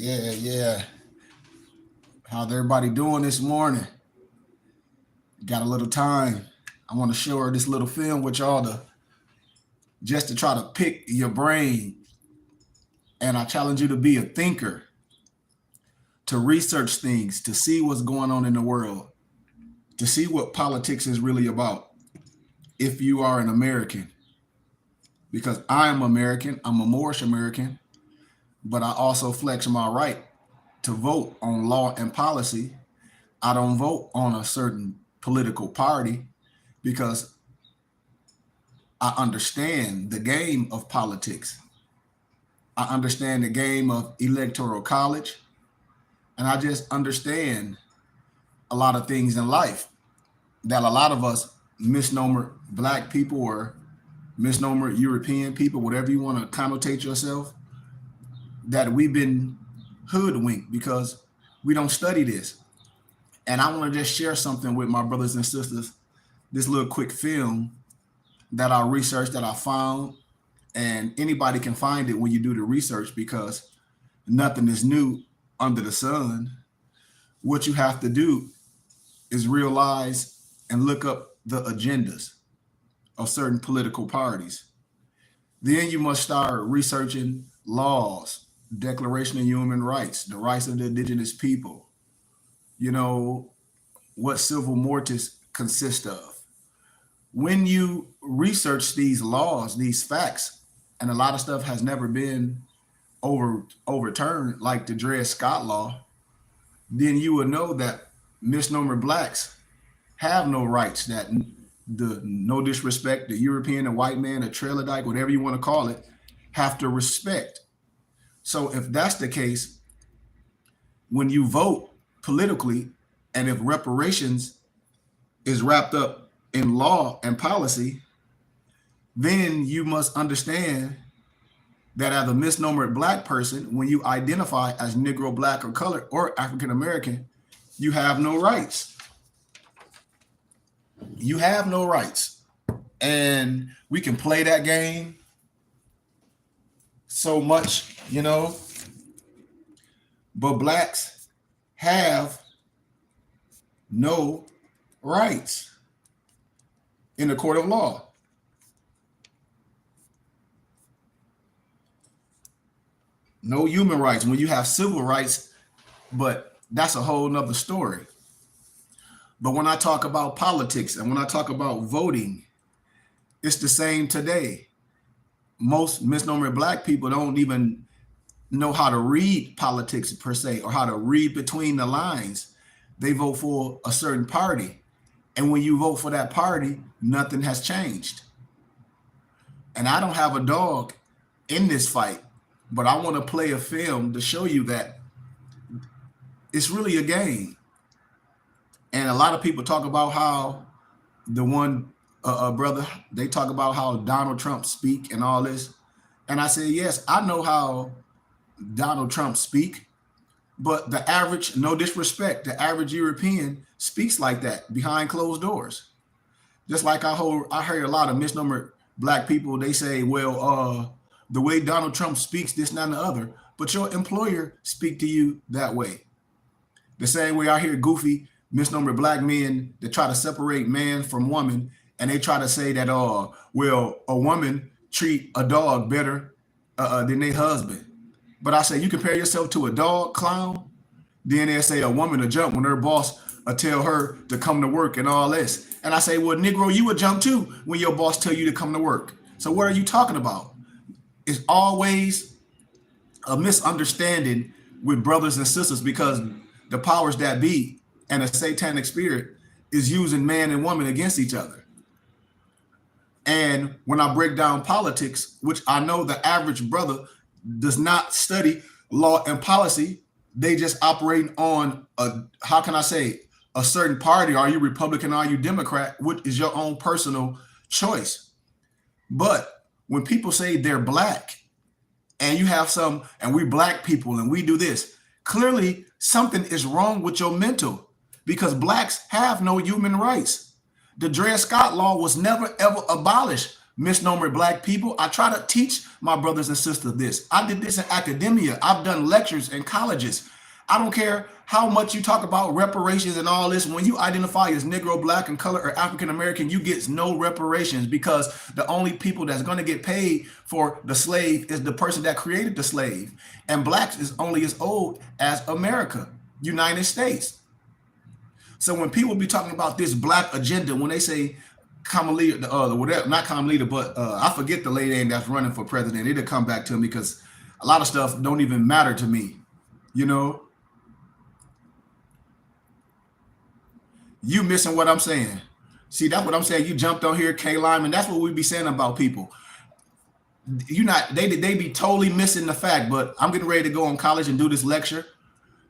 Yeah. How's everybody doing this morning? Got a little time. I want to share this little film with y'all to just to try to pick your brain. And I challenge you to be a thinker, to research things, to see what's going on in the world, to see what politics is really about. If you are an American, because I am American, I'm a Moorish American, but I also flex my right to vote on law and policy. I don't vote on a certain political party because I understand the game of politics. I understand the game of electoral college, and I just understand a lot of things in life that a lot of us misnomer black people or misnomer European people, whatever you want to connotate yourself, that we've been hoodwinked because we don't study this. And I want to just share something with my brothers and sisters, this little quick film that I researched, that I found, and anybody can find it when you do the research because nothing is new under the sun. What you have to do is realize and look up the agendas of certain political parties. Then you must start researching laws, Declaration of Human Rights, the rights of the indigenous people, what civil mortis consist of. When you research these laws, these facts, and a lot of stuff has never been overturned, like the Dred Scott law, then you will know that misnomer blacks have no rights, that the no disrespect, the European, the white man, the trailer whatever you want to call it, have to respect. So if that's the case, when you vote politically, and if reparations is wrapped up in law and policy, then you must understand that as a misnomer black person, when you identify as Negro, black, or colored, or African American, you have no rights. You have no rights. And we can play that game so much, but blacks have no rights in the court of law. No human rights. When you have civil rights, but that's a whole nother story. But when I talk about politics and when I talk about voting, it's the same today. Most misnomer black people don't even know how to read politics per se, or how to read between the lines. They vote for a certain party. And when you vote for that party, nothing has changed. And I don't have a dog in this fight, but I want to play a film to show you that it's really a game. And a lot of people talk about how the one brother, they talk about how Donald Trump speak and all this. And I say, yes, I know how Donald Trump speak, but the average, no disrespect, the average European speaks like that behind closed doors. Just like I heard a lot of misnomer black people, they say, well, the way Donald Trump speaks, this, that, and the other, but your employer speak to you that way. The same way I hear goofy misnomer black men that try to separate man from woman, and they try to say that, well, a woman treat a dog better than their husband. But I say, you compare yourself to a dog, clown, then they say a woman will jump when her boss tell her to come to work and all this. And I say, well, Negro, you would jump too when your boss tell you to come to work. So what are you talking about? It's always a misunderstanding with brothers and sisters because the powers that be and a satanic spirit is using man and woman against each other. And when I break down politics, which I know the average brother does not study law and policy, they just operate on a certain party. Are you Republican? Are you Democrat? Which is your own personal choice. But when people say they're black and you have and we black people and we do this, clearly something is wrong with your mental because blacks have no human rights. The Dred Scott law was never, ever abolished misnomer black people. I try to teach my brothers and sisters this. I did this in academia. I've done lectures in colleges. I don't care how much you talk about reparations and all this. When you identify as Negro, Black, and color or African American, you get no reparations, because the only people that's going to get paid for the slave is the person that created the slave. And blacks is only as old as America, United States. So when people be talking about this black agenda, when they say Kamala, whatever, not Kamala, but I forget the lady name that's running for president. It'll come back to me, because a lot of stuff don't even matter to me. You know, you missing what I'm saying. See, that's what I'm saying. You jumped on here, K Lyman. That's what we be saying about people. You not they be totally missing the fact. But I'm getting ready to go on college and do this lecture.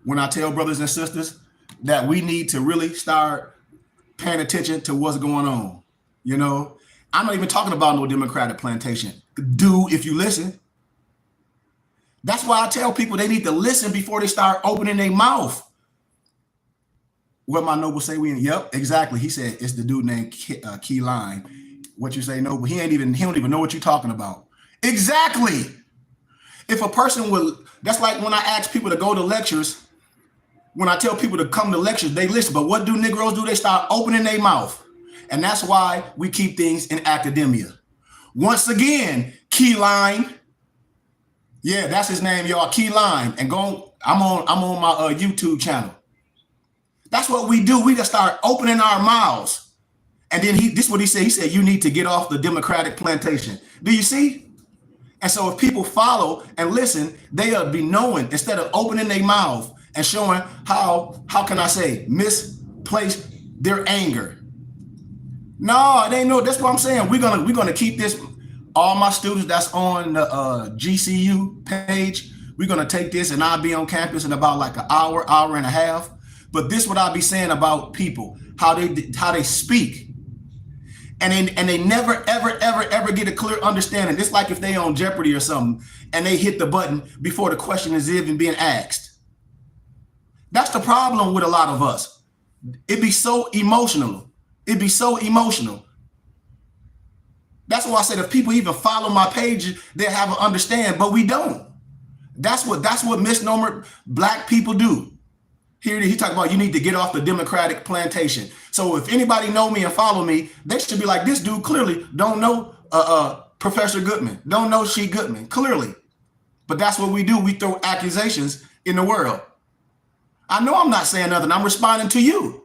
When I tell brothers and sisters that we need to really start paying attention to what's going on. You know, I'm not even talking about no Democratic plantation. Do if you listen. That's why I tell people they need to listen before they start opening their mouth. What my noble say? Yep, exactly. He said it's the dude named Key Line. What you say, Noble? He don't even know what you're talking about. Exactly. If a person will, that's like when I ask people to go to lectures. When I tell people to come to lectures, they listen. But what do Negroes do? They start opening their mouth. And that's why we keep things in academia. Once again, Key Line. Yeah, that's his name, y'all. Key Line. And I'm on my YouTube channel. That's what we do. We just start opening our mouths. And then this is what he said. He said, you need to get off the Democratic plantation. Do you see? And so if people follow and listen, they'll be knowing, instead of opening their mouth and showing how can I say, misplaced their anger. No, it ain't no, that's what I'm saying. We're gonna keep this. All my students that's on the GCU page, we're gonna take this, and I'll be on campus in about like an hour and a half. But this is what I'll be saying about people, how they speak. And they never, ever get a clear understanding. It's like if they on Jeopardy or something and they hit the button before the question is even being asked. That's the problem with a lot of us. It'd be so emotional. That's why I said if people even follow my page, they'll have an understand, but we don't. That's what misnomer black people do. Here he talking about you need to get off the Democratic plantation. So if anybody know me and follow me, they should be like, this dude clearly don't know Professor Goodman, don't know She Goodman, clearly. But that's what we do. We throw accusations in the world. I know I'm not saying nothing. I'm responding to you.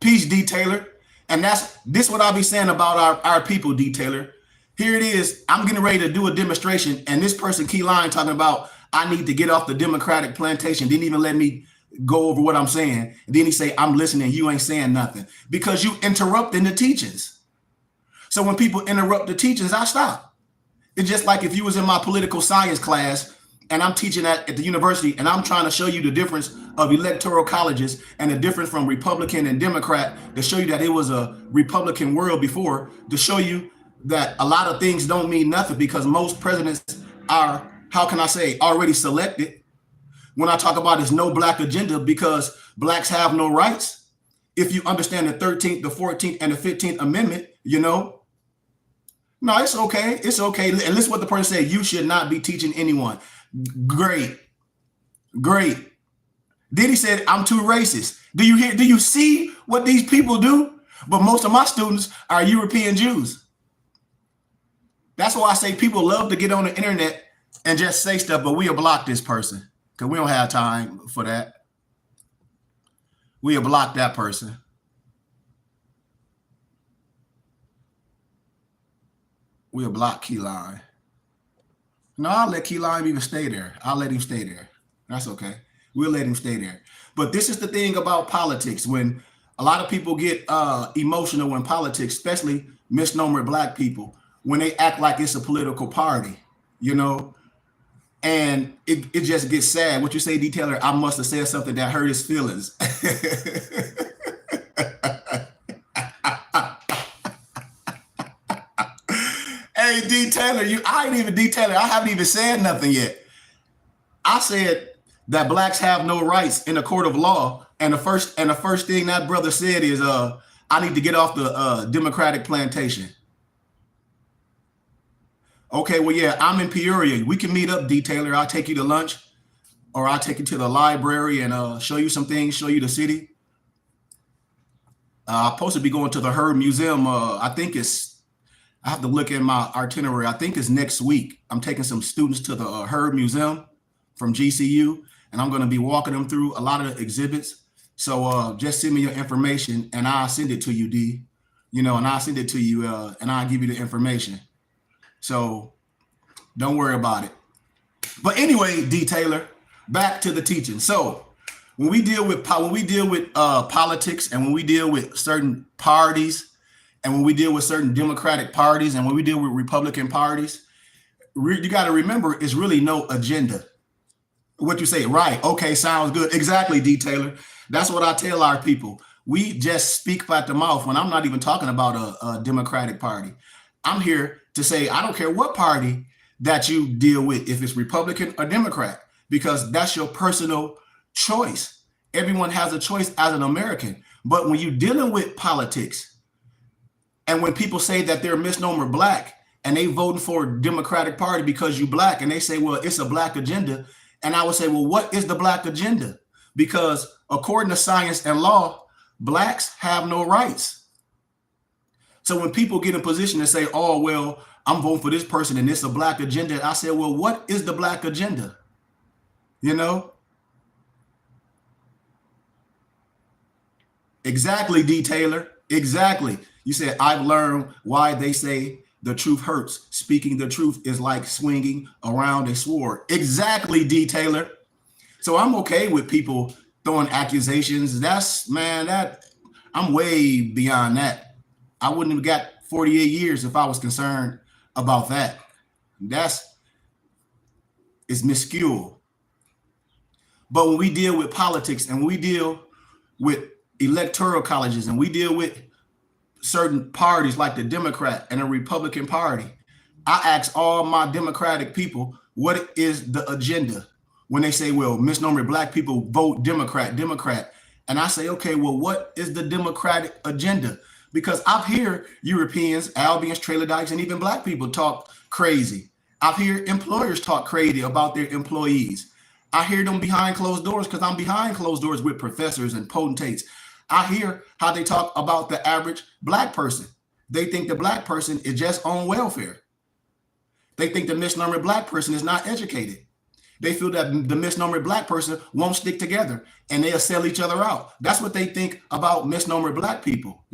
Peace, D. Taylor. And this what I'll be saying about our people, D. Taylor. Here it is. I'm getting ready to do a demonstration, and this person, Key Line, talking about I need to get off the Democratic plantation. Didn't even let me go over what I'm saying. And then he say, I'm listening. You ain't saying nothing because you interrupting the teachings. So when people interrupt the teachings, I stop. It's just like if you was in my political science class and I'm teaching at the university and I'm trying to show you the difference of electoral colleges and the difference from Republican and Democrat, to show you that it was a Republican world before, to show you that a lot of things don't mean nothing because most presidents are, how can I say, already selected. When I talk about it's no black agenda because blacks have no rights. If you understand the 13th, the 14th, and the 15th Amendment, you know, no, it's okay. It's okay. And this is what the person said. You should not be teaching anyone. Great. Then he said, I'm too racist. Do you see what these people do? But most of my students are European Jews. That's why I say people love to get on the internet and just say stuff, but we'll block this person because we don't have time for that. We'll block that person. We'll block Key Line. No, I'll let Key Line even stay there. I'll let him stay there. That's okay. We'll let him stay there. But this is the thing about politics. When a lot of people get emotional in politics, especially misnomer black people, when they act like it's a political party, you know, and it just gets sad. What you say, D. Taylor, I must have said something that hurt his feelings. Hey, D. Taylor, I ain't even D. Taylor. I haven't even said nothing yet. I said that blacks have no rights in a court of law. And the first thing that brother said is, I need to get off the Democratic plantation. Okay, well, yeah, I'm in Peoria. We can meet up, detailer. I'll take you to lunch, or I'll take you to the library and show you some things, show you the city. I'm supposed to be going to the Herb Museum. I have to look at my itinerary. I think it's next week. I'm taking some students to the Herb Museum from GCU, and I'm going to be walking them through a lot of the exhibits. So just send me your information, and I'll send it to you, D. And I'll send it to you, and I'll give you the information. So don't worry about it. But anyway, D. Taylor, back to the teaching. So when we deal with politics, and when we deal with certain parties, and when we deal with certain Democratic parties, and when we deal with Republican parties, you got to remember it's really no agenda. What you say, right? Okay, sounds good. Exactly, D. Taylor. That's what I tell our people. We just speak by the mouth when I'm not even talking about a Democratic party. I'm here to say, I don't care what party that you deal with, if it's Republican or Democrat, because that's your personal choice. Everyone has a choice as an American. But when you're dealing with politics, and when people say that they're misnomer black and they voting for a Democratic Party because you black, and they say, well, it's a black agenda. And I would say, well, what is the black agenda? Because according to science and law, blacks have no rights. So when people get in position to say, oh, well, I'm voting for this person and it's a black agenda, I say, well, what is the black agenda? Exactly, D. Taylor. Exactly. You said, I've learned why they say the truth hurts. Speaking the truth is like swinging around a sword. Exactly, D. Taylor. So I'm okay with people throwing accusations. I'm way beyond that. I wouldn't have got 48 years if I was concerned about that. It's minuscule. But when we deal with politics, and we deal with electoral colleges, and we deal with certain parties like the Democrat and the Republican Party, I ask all my Democratic people, what is the agenda? When they say, well, misnomer black people vote Democrat. And I say, okay, well, what is the Democratic agenda? Because I hear Europeans, Albions, trailer dykes, and even black people talk crazy. I hear employers talk crazy about their employees. I hear them behind closed doors, because I'm behind closed doors with professors and potentates. I hear how they talk about the average black person. They think the black person is just on welfare. They think the misnomer black person is not educated. They feel that the misnomer black person won't stick together and they'll sell each other out. That's what they think about misnomer black people,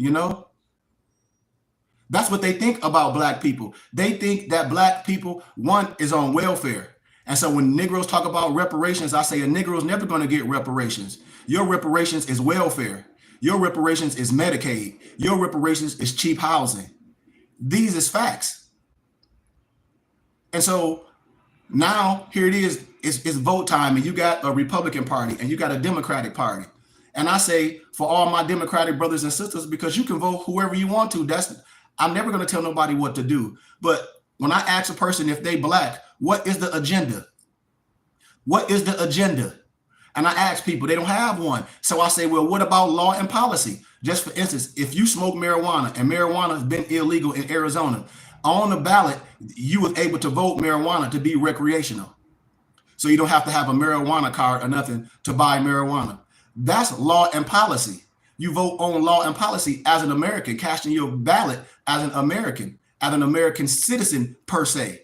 That's what they think about black people. They think that black people, one, is on welfare. And so when Negroes talk about reparations, I say a Negro is never going to get reparations. Your reparations is welfare. Your reparations is Medicaid. Your reparations is cheap housing. These is facts. And so now here it is, it's vote time, and you got a Republican Party and you got a Democratic Party. And I say, for all my Democratic brothers and sisters, because you can vote whoever you want to. I'm never going to tell nobody what to do. But when I ask a person if they black, what is the agenda? What is the agenda? And I ask people, they don't have one. So I say, well, what about law and policy? Just for instance, if you smoke marijuana, and marijuana has been illegal in Arizona, on the ballot, you was able to vote marijuana to be recreational. So you don't have to have a marijuana card or nothing to buy marijuana. That's law and policy. You vote on law and policy as an American, casting your ballot as an American citizen per se.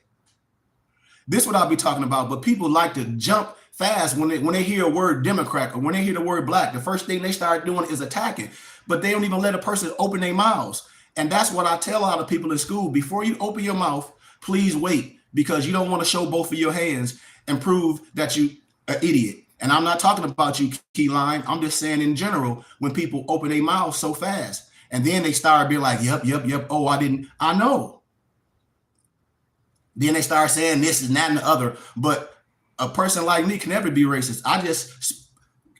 This is what I'll be talking about. But people like to jump fast when they hear a word Democrat or when they hear the word black. The first thing they start doing is attacking, but they don't even let a person open their mouths. And that's what I tell a lot of people in school. Before you open your mouth, please wait, because you don't want to show both of your hands and prove that you an idiot. And I'm not talking about you, Keyline. I'm just saying in general, when people open their mouths so fast and then they start being like, yep. Oh, I know. Then they start saying this and that and the other. But a person like me can never be racist. I just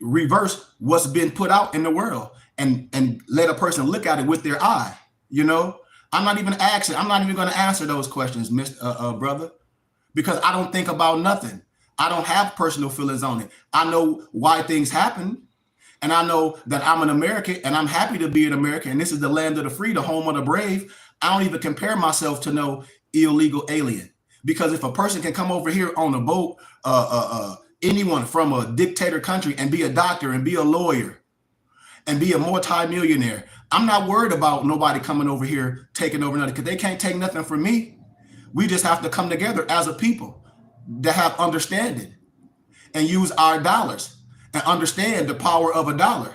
reverse what's been put out in the world and let a person look at it with their eye. I'm not even going to answer those questions, brother, because I don't think about nothing. I don't have personal feelings on it. I know why things happen. And I know that I'm an American and I'm happy to be an American. And this is the land of the free, the home of the brave. I don't even compare myself to no illegal alien. Because if a person can come over here on a boat, anyone from a dictator country and be a doctor and be a lawyer and be a multi-millionaire, I'm not worried about nobody coming over here taking over nothing because they can't take nothing from me. We just have to come together as a people that have understanding and use our dollars and understand the power of a dollar,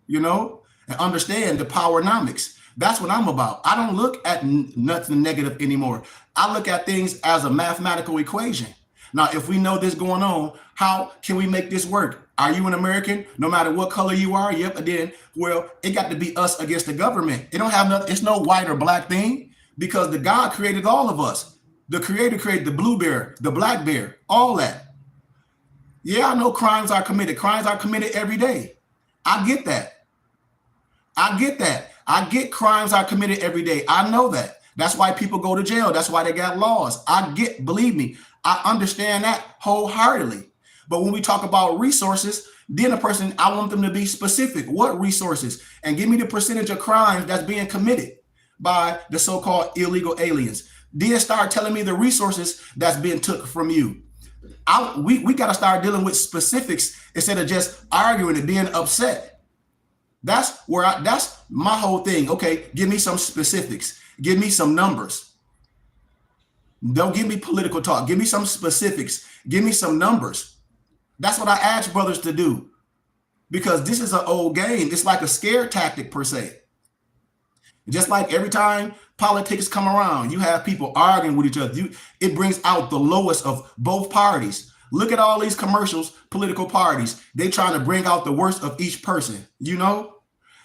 you know, and understand the powernomics. That's what I'm about. I don't look at nothing negative anymore. I look at things as a mathematical equation. Now, if we know this going on, how can we make this work? Are you an American? No matter what color you are? Yep. And then, well, it got to be us against the government. It don't have nothing. It's no white or black thing because the God created all of us. The creator created the blue bear, the black bear, all that. Yeah, I know crimes are committed. Crimes are committed every day. I get that. I get that. I get crimes are committed every day. I know that. That's why people go to jail. That's why they got laws. Believe me, I understand that wholeheartedly. But when we talk about resources, then a person, I want them to be specific. What resources? And give me the percentage of crimes that's being committed by the so-called illegal aliens. Then start telling me the resources that's being took from you. We got to start dealing with specifics instead of just arguing and being upset. That's my whole thing. Okay, give me some specifics. Give me some numbers. Don't give me political talk. Give me some specifics. Give me some numbers. That's what I ask brothers to do because this is an old game. It's like a scare tactic per se. Just like every time politics come around, you have people arguing with each other. It brings out the lowest of both parties. Look at all these commercials, political parties. They trying to bring out the worst of each person, you know?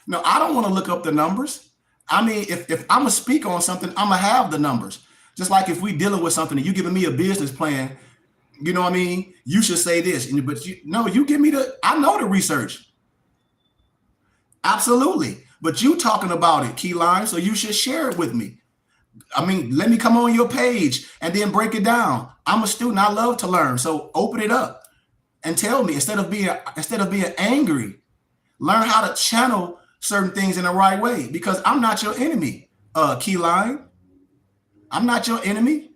No, I don't want to look up the numbers. I mean, if I'm going to speak on something, I'm going to have the numbers. Just like if we dealing with something and you giving me a business plan, you know what I mean? You should say this, but you give me I know the research. Absolutely. But you talking about it, Keyline, so you should share it with me. I mean, let me come on your page and then break it down. I'm a student. I love to learn. So open it up and tell me instead of being angry, learn how to channel certain things in the right way because I'm not your enemy, Keyline. I'm not your enemy.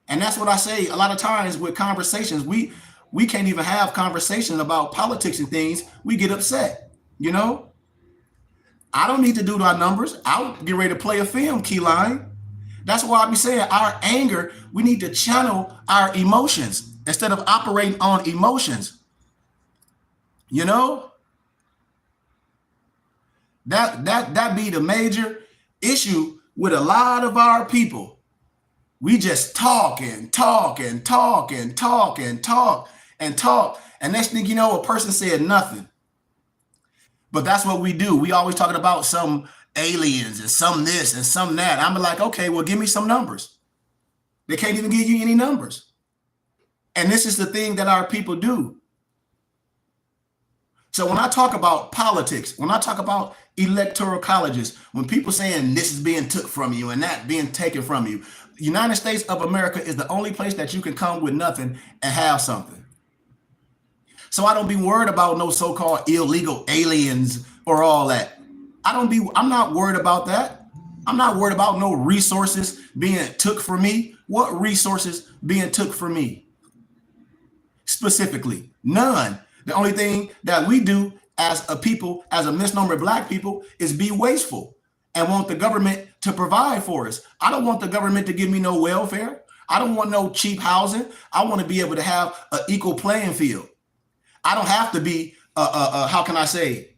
And that's what I say a lot of times with conversations. We can't even have conversations about politics and things. We get upset, you know? I don't need to do my numbers. I'll get ready to play a film, Keyline. That's why I be saying our anger, we need to channel our emotions instead of operating on emotions. You know? That be the major issue with a lot of our people. We just talk and talk and talk and talk and talk and talk. And next thing you know, a person said nothing. But that's what we do. We always talking about some aliens and some this and some that. I'm like, okay, well, give me some numbers. They can't even give you any numbers. And this is the thing that our people do. So when I talk about politics, when I talk about electoral colleges, when people saying this is being took from you and that being taken from you, the United States of America is the only place that you can come with nothing and have something. So I don't be worried about no so-called illegal aliens or all that. I'm not worried about that. I'm not worried about no resources being took from me. What resources being took from me? Specifically, none. The only thing that we do as a people, as a misnomer black people, is be wasteful and want the government to provide for us. I don't want the government to give me no welfare. I don't want no cheap housing. I want to be able to have an equal playing field. I don't have to be, how can I say,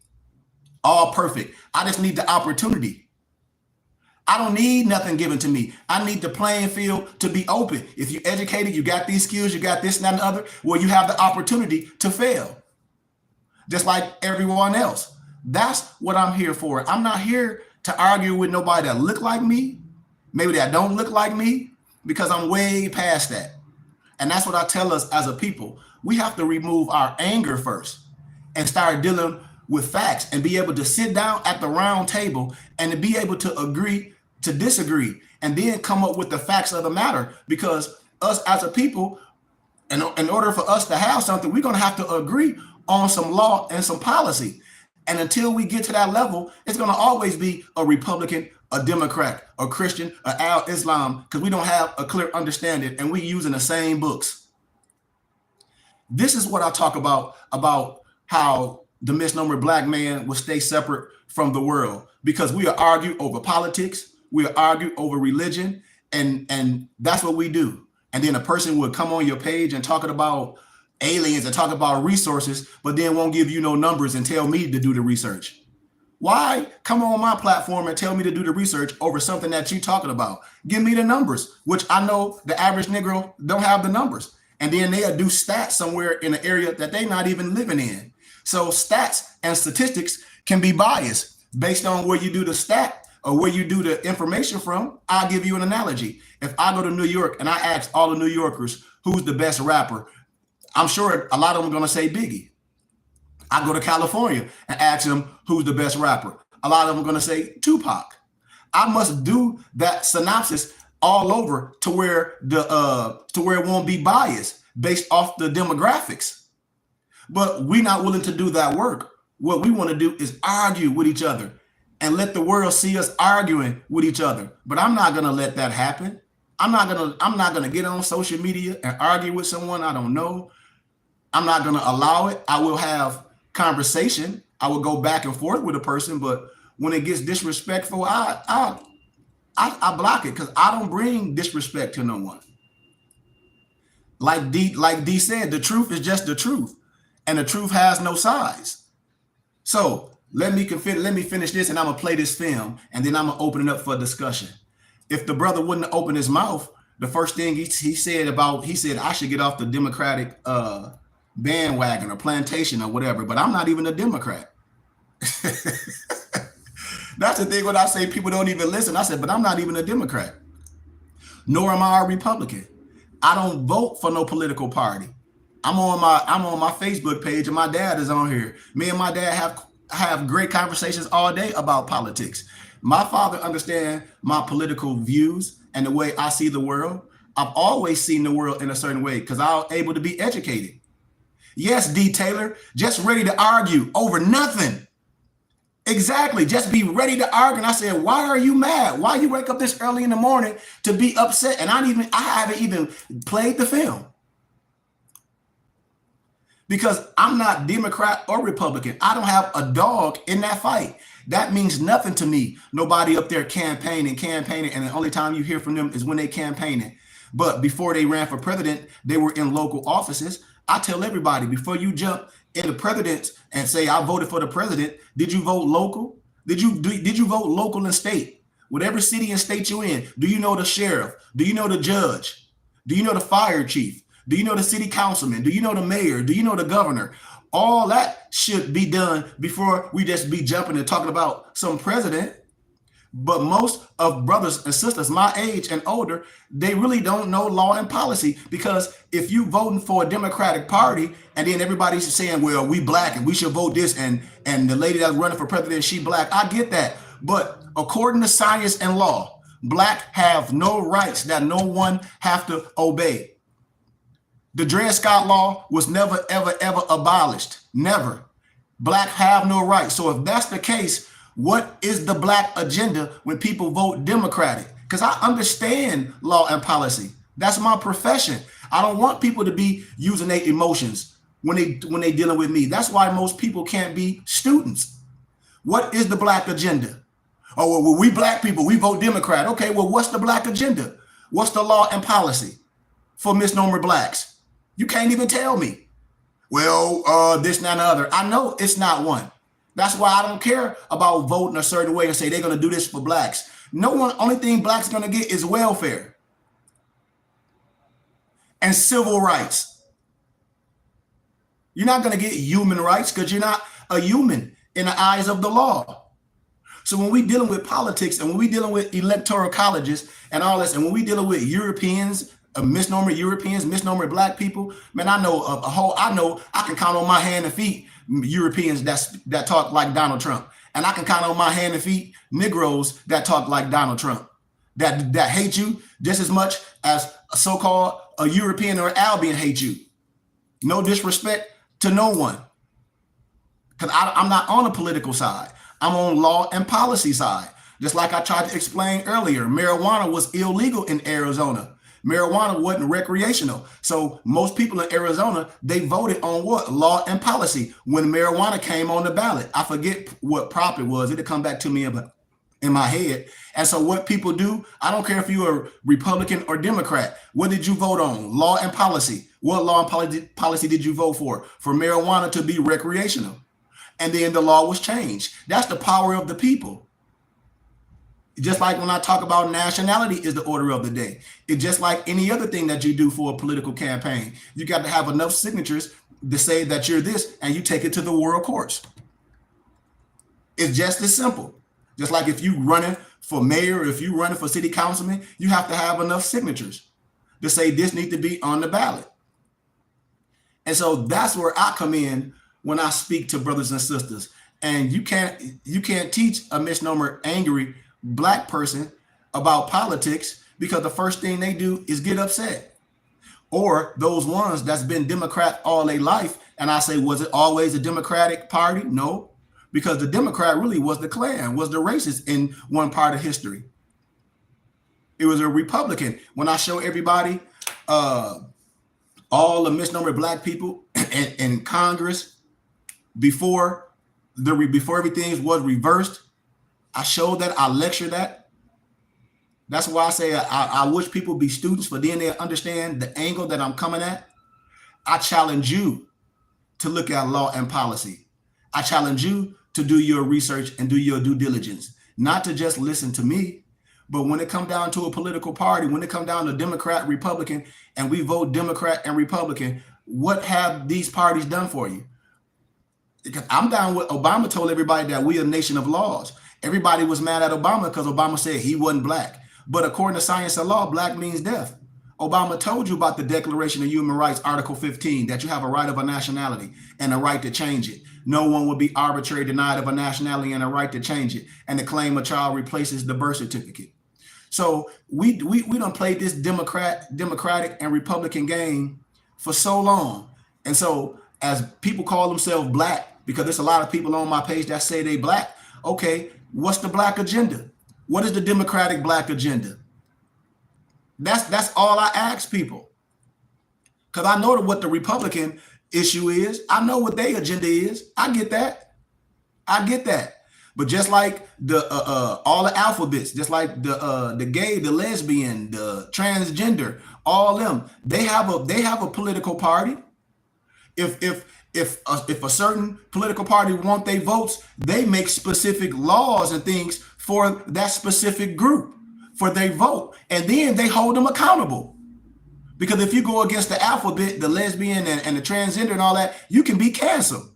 all perfect. I just need the opportunity. I don't need nothing given to me. I need the playing field to be open. If you're educated, you got these skills, you got this and that and the other, well, you have the opportunity to fail, just like everyone else. That's what I'm here for. I'm not here to argue with nobody that look like me, maybe that don't look like me, because I'm way past that. And that's what I tell us as a people. We have to remove our anger first and start dealing with facts and be able to sit down at the round table and to be able to agree to disagree and then come up with the facts of the matter. Because us as a people, And in order for us to have something, we're going to have to agree on some law and some policy. And until we get to that level, it's going to always be a Republican, a Democrat, a Christian, a Al-Islam, because we don't have a clear understanding and we're using the same books. This is what I talk about how the misnomer black man will stay separate from the world, because we are argue over politics, we are argue over religion, and that's what we do. And then a person would come on your page and talking about aliens and talk about resources, but then won't give you no numbers and tell me to do the research. Why come on my platform and tell me to do the research over something that you talking about? Give me the numbers, which I know the average Negro don't have the numbers. And then they'll do stats somewhere in an area that they're not even living in. So stats and statistics can be biased based on where you do the stat or where you do the information from. I'll give you an analogy. If I go to New York and I ask all the New Yorkers who's the best rapper, I'm sure a lot of them are going to say Biggie. I go to California and ask them who's the best rapper. A lot of them are going to say Tupac. I must do that synopsis all over to where it won't be biased based off the demographics. But we're not willing to do that work. What we want to do is argue with each other and let the world see us arguing with each other. But I'm not going to let that happen. I'm not going to get on social media and argue with someone I don't know. I'm not going to allow it. I will have conversation. I will go back and forth with a person, but when it gets disrespectful, I block it, because I don't bring disrespect to no one. Like D said, the truth is just the truth, and the truth has no size. So let me finish this, and I'm gonna play this film, and then I'm gonna open it up for discussion. If the brother wouldn't open his mouth, the first thing he said I should get off the Democratic bandwagon or plantation or whatever, but I'm not even a Democrat. That's the thing when I say people don't even listen. I said, but I'm not even a Democrat, nor am I a Republican. I don't vote for no political party. I'm on my Facebook page, and my dad is on here. Me and my dad have great conversations all day about politics. My father understands my political views and the way I see the world. I've always seen the world in a certain way because I was able to be educated. Yes, D. Taylor, just ready to argue over nothing. Exactly, just be ready to argue. And I said, why are you mad? Why you wake up this early in the morning to be upset? And I haven't even played the film. Because I'm not Democrat or Republican. I don't have a dog in that fight. That means nothing to me. Nobody up there campaigning, and the only time you hear from them is when they campaigning. But before they ran for president, they were in local offices. I tell everybody, before you jump in the presidents and say I voted for the president, did you vote local? Did you vote local and state? Whatever city and state you're in, do you know the sheriff? Do you know the judge? Do you know the fire chief? Do you know the city councilman? Do you know the mayor? Do you know the governor? All that should be done before we just be jumping and talking about some president. But most of brothers and sisters my age and older, they really don't know law and policy, because if you voting for a Democratic Party and then everybody's saying, well, we black and we should vote this, and the lady that's running for president, she black, I get that. But according to science and law, black have no rights that no one have to obey. The Dred Scott law was never, ever, ever abolished. Never. Black have no rights. So if that's the case, what is the black agenda when people vote Democratic? Because I understand law and policy. That's my profession. I don't want people to be using their emotions when they dealing with me. That's why most people can't be students. What is the black agenda? Oh, well, we black people, we vote Democrat. Okay, well, what's the black agenda? What's the law and policy for misnomer blacks? You can't even tell me. Well, this, that, and the other. I know it's not one. That's why I don't care about voting a certain way and say they're going to do this for blacks. No one, only thing blacks going to get is welfare and civil rights. You're not going to get human rights because you're not a human in the eyes of the law. So when we dealing with politics and when we dealing with electoral colleges and all this, and when we dealing with Europeans, misnomer Europeans, misnomer black people, man, I know I can count on my hand and feet Europeans that talk like Donald Trump. And I can count on my hand and feet Negroes that talk like Donald Trump. that hate you just as much as a so-called a European or Albion hate you. No disrespect to no one. Because I'm not on the political side. I'm on law and policy side. Just like I tried to explain earlier, marijuana was illegal in Arizona. Marijuana wasn't recreational. So most people in Arizona, they voted on what? Law and policy. When marijuana came on the ballot, I forget what prop it was. It'll come back to me in my head. And so what people do, I don't care if you're a Republican or Democrat, what did you vote on? Law and policy. What law and policy did you vote for? For marijuana to be recreational. And then the law was changed. That's the power of the people. Just like when I talk about nationality is the order of the day. It's just like any other thing that you do for a political campaign. You got to have enough signatures to say that you're this, and you take it to the world courts. It's just as simple. Just like if you running for mayor, if you running for city councilman, you have to have enough signatures to say this needs to be on the ballot. And so that's where I come in when I speak to brothers and sisters. And you can't teach a misnomer angry Black person about politics, because the first thing they do is get upset. Or those ones that's been Democrat all their life, and I say, was it always a Democratic Party? No, because the Democrat really was the Klan, was the racist in one part of history. It was a Republican. When I show everybody all the misnomer Black people in Congress before everything was reversed, I show that, I lecture that. That's why I say I wish people be students, for then they understand the angle that I'm coming at. I challenge you to look at law and policy. I challenge you to do your research and do your due diligence, not to just listen to me, but when it comes down to a political party, when it comes down to Democrat, Republican, and we vote Democrat and Republican, what have these parties done for you? Because I'm down with Obama told everybody that we are a nation of laws. Everybody was mad at Obama because Obama said he wasn't Black. But according to science and law, Black means death. Obama told you about the Declaration of Human Rights, Article 15, that you have a right of a nationality and a right to change it. No one will be arbitrarily denied of a nationality and a right to change it. And the claim a child replaces the birth certificate. So we done played this Democratic and Republican game for so long. And so as people call themselves Black, because there's a lot of people on my page that say they Black, okay, what's the Black agenda? What is the Democratic Black agenda? That's all I ask people. Because I know what the Republican issue is. I know what their agenda is. I get that. But just like the all the alphabets, just like the gay, the lesbian, the transgender, all them, they have a political party. If a certain political party want their votes, they make specific laws and things for that specific group for their vote, and then they hold them accountable. Because if you go against the alphabet, the lesbian and the transgender and all that, you can be canceled.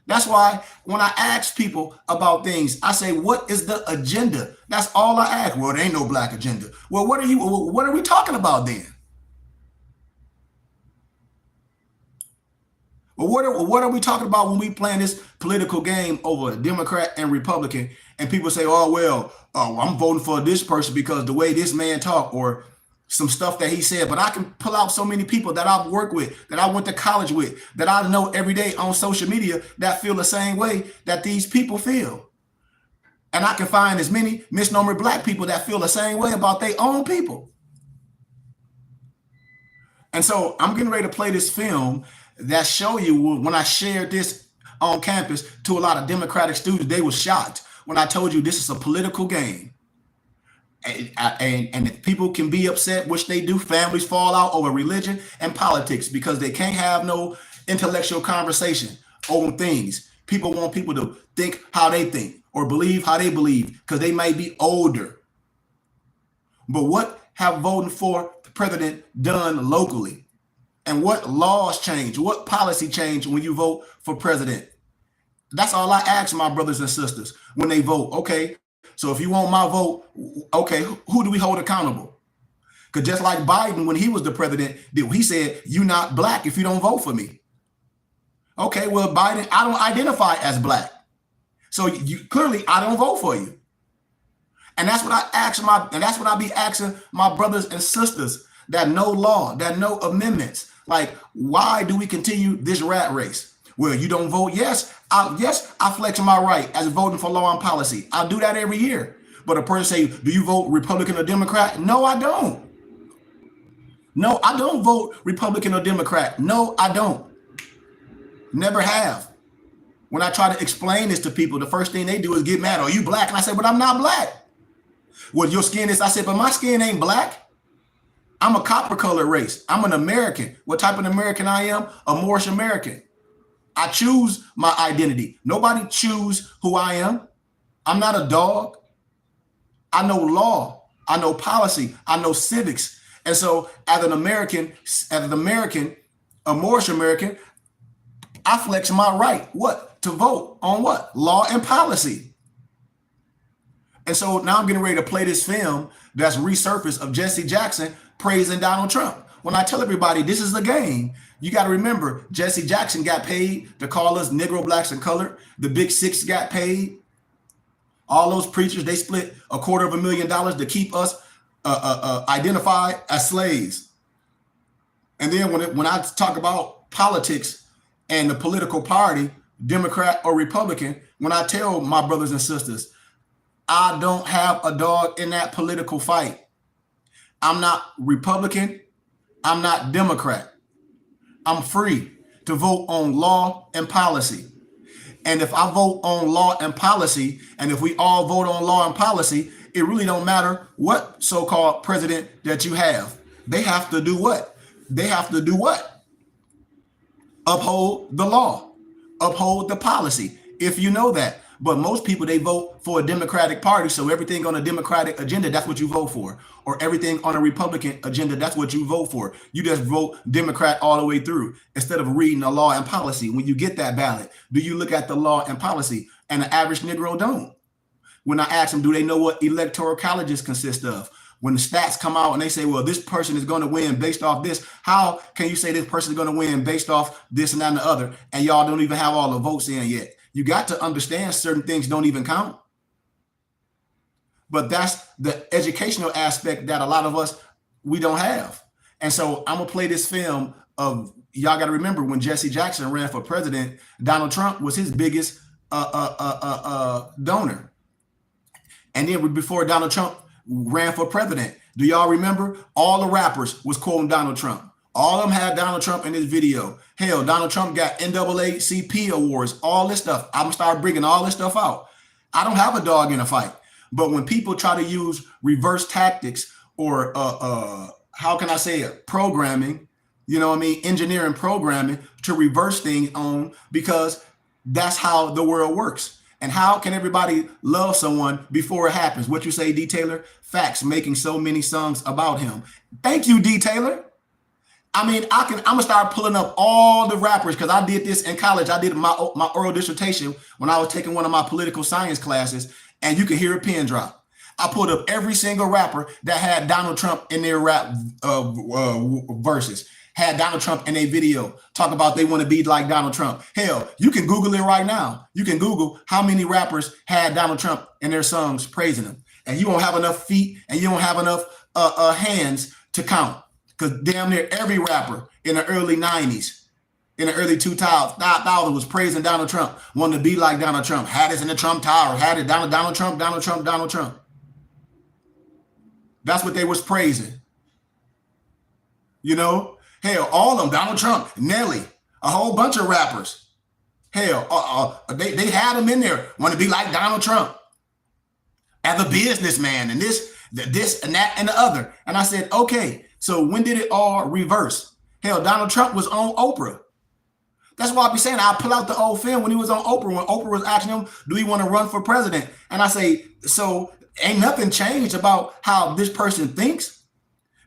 That's why when I ask people about things, I say, what is the agenda? That's all I ask. Well, there ain't no Black agenda. Well, what are we talking about then? Well, what are we talking about when we playing this political game over Democrat and Republican, and people say, oh, well, I'm voting for this person because the way this man talk or some stuff that he said. But I can pull out so many people that I've worked with, that I went to college with, that I know every day on social media that feel the same way that these people feel. And I can find as many misnomer Black people that feel the same way about their own people. And so I'm getting ready to play this film that show you when I shared this on campus to a lot of Democratic students, they were shocked when I told you this is a political game. And if people can be upset, which they do, families fall out over religion and politics because they can't have no intellectual conversation on things. People want people to think how they think or believe how they believe because they might be older. But what have voting for the president done locally? And what laws change? What policy change when you vote for president? That's all I ask my brothers and sisters when they vote. Okay, so if you want my vote, okay, who do we hold accountable? Because just like Biden, when he was the president, he said, you're not Black if you don't vote for me. Okay, well, Biden, I don't identify as Black. So clearly I don't vote for you. And that's what that's what I be asking my brothers and sisters that know law, that know amendments. Like, why do we continue this rat race? Well, you don't vote. Yes, I flex my right as voting for law and policy. I do that every year. But a person say, do you vote Republican or Democrat? No, I don't. No, I don't vote Republican or Democrat. No, I don't. Never have. When I try to explain this to people, the first thing they do is get mad. Are you black? And I say, but I'm not black. Well, your skin is, I said, but my skin ain't black. I'm a copper colored race. I'm an American. What type of American I am? A Moorish American. I choose my identity. Nobody choose who I am. I'm not a dog. I know law. I know policy. I know civics. And so as an American, a Moorish American, I flex my right. What? To vote on what? Law and policy. And so now I'm getting ready to play this film that's resurfaced of Jesse Jackson praising Donald Trump. When I tell everybody this is a game, you got to remember Jesse Jackson got paid to call us Negro, blacks, and colored. The Big Six got paid. All those preachers, they split $250,000 to keep us identified as slaves. And then when I talk about politics and the political party, Democrat or Republican, when I tell my brothers and sisters, I don't have a dog in that political fight. I'm not Republican. I'm not Democrat. I'm free to vote on law and policy. And if I vote on law and policy, and if we all vote on law and policy, it really don't matter what so-called president that you have. They have to do what? They have to do what? Uphold the law, uphold the policy, if you know that. But most people, they vote for a Democratic Party. So everything on a Democratic agenda, that's what you vote for. Or everything on a Republican agenda, that's what you vote for. You just vote Democrat all the way through instead of reading the law and policy. When you get that ballot, do you look at the law and policy? And the average Negro don't. When I ask them, do they know what electoral colleges consist of? When the stats come out and they say, well, this person is going to win based off this, how can you say this person is going to win based off this and that and the other? And y'all don't even have all the votes in yet. You got to understand certain things don't even count. But that's the educational aspect that a lot of us, we don't have. And so I'm going to play this film of, y'all got to remember when Jesse Jackson ran for president, Donald Trump was his biggest donor. And then before Donald Trump ran for president, do y'all remember all the rappers was quoting Donald Trump? All of them had Donald Trump in this video. Hell, Donald Trump got NAACP awards, all this stuff. I'm gonna start bringing all this stuff out. I don't have a dog in a fight. But when people try to use reverse tactics or how can I say it, programming, you know what I mean, engineering programming to reverse things on, because that's how the world works. And how can everybody love someone before it happens? What you say, D. Taylor? Facts, making so many songs about him. Thank you, D. Taylor. I mean, I'm gonna start pulling up all the rappers, because I did this in college. I did my oral dissertation when I was taking one of my political science classes, and you could hear a pin drop. I pulled up every single rapper that had Donald Trump in their rap verses, had Donald Trump in a video, talk about they want to be like Donald Trump. Hell, you can Google it right now. You can Google how many rappers had Donald Trump in their songs praising him. And you won't have enough feet and you don't have enough hands to count. Because damn near every rapper in the early 90s, in the early 2000s was praising Donald Trump, wanted to be like Donald Trump, had us in the Trump Tower, had it Donald Trump, Donald Trump, Donald Trump. That's what they was praising. You know? Hell, all of them, Donald Trump, Nelly, a whole bunch of rappers. Hell, they had him in there, want to be like Donald Trump as a businessman and this and that and the other. And I said, okay, so when did it all reverse? Hell, Donald Trump was on Oprah. That's why I be saying I pull out the old film when he was on Oprah, when Oprah was asking him, do he want to run for president? And I say, so ain't nothing changed about how this person thinks?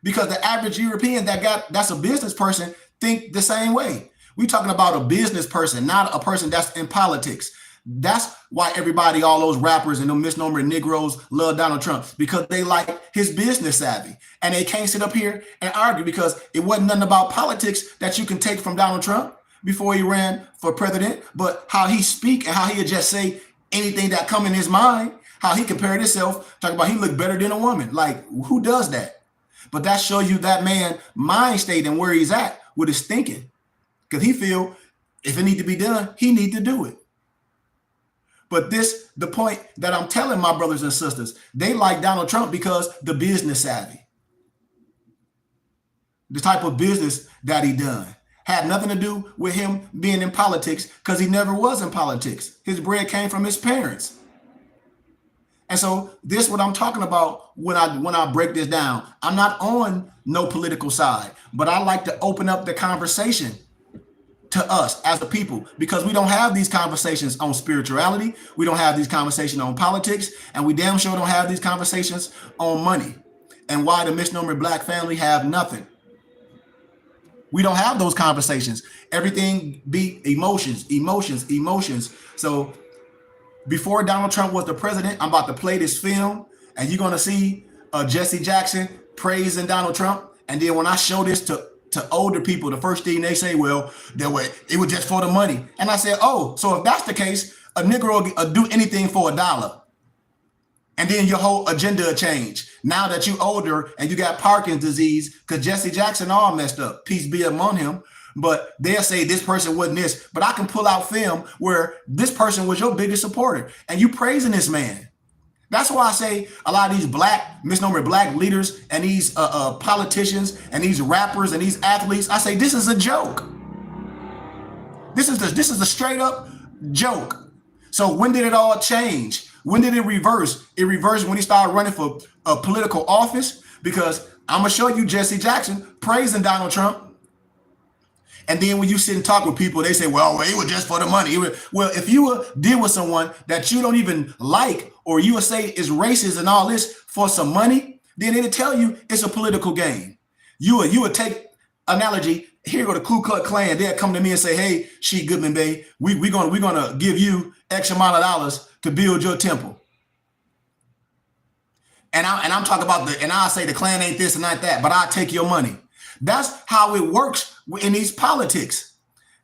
Because the average European that's a business person think the same way. We're talking about a business person, not a person that's in politics. That's why everybody, all those rappers and the misnomer Negroes love Donald Trump, because they like his business savvy. And they can't sit up here and argue because it wasn't nothing about politics that you can take from Donald Trump before he ran for president, but how he speak and how he'll just say anything that come in his mind, how he compared himself, talking about he looked better than a woman. Like, who does that? But that shows you that man mind state and where he's at with his thinking. Because he feel if it need to be done, he need to do it. But the point that I'm telling my brothers and sisters, they like Donald Trump because the business savvy. The type of business that he done had nothing to do with him being in politics, because he never was in politics. His bread came from his parents. And so this is what I'm talking about when I break this down. I'm not on no political side, but I like to open up the conversation to us as a people, because we don't have these conversations on spirituality. We don't have these conversations on politics, and we damn sure don't have these conversations on money and why the misnomer black family have nothing. We don't have those conversations. Everything be emotions, emotions, emotions. So before Donald Trump was the president, I'm about to play this film, and you're going to see Jesse Jackson praising Donald Trump. And then when I show this to older people, the first thing they say, well, it was just for the money. And I said, oh, so if that's the case, a Negro will do anything for $1. And then your whole agenda will change. Now that you older and you got Parkinson's disease, because Jesse Jackson all messed up, peace be among him. But they'll say this person wasn't this. But I can pull out film where this person was your biggest supporter and you praising this man. That's why I say a lot of these misnomer black leaders and these politicians and these rappers and these athletes, I say this is a joke. This is a straight up joke. So when did it all change? When did it reverse? It reversed when he started running for a political office, because I'm going to show you Jesse Jackson praising Donald Trump. And then when you sit and talk with people, they say, well, it was just for the money. Well, if you deal with someone that you don't even like, or you would say is racist and all this for some money, then it'll tell you it's a political game. You would take analogy, here go the Ku Klux Klan. They'll come to me and say, hey, Sheik Goodman Bey, we're gonna give you X amount of dollars to build your temple. And I'm talking about and I'll say the Klan ain't this and not that, but I'll take your money. That's how it works in these politics.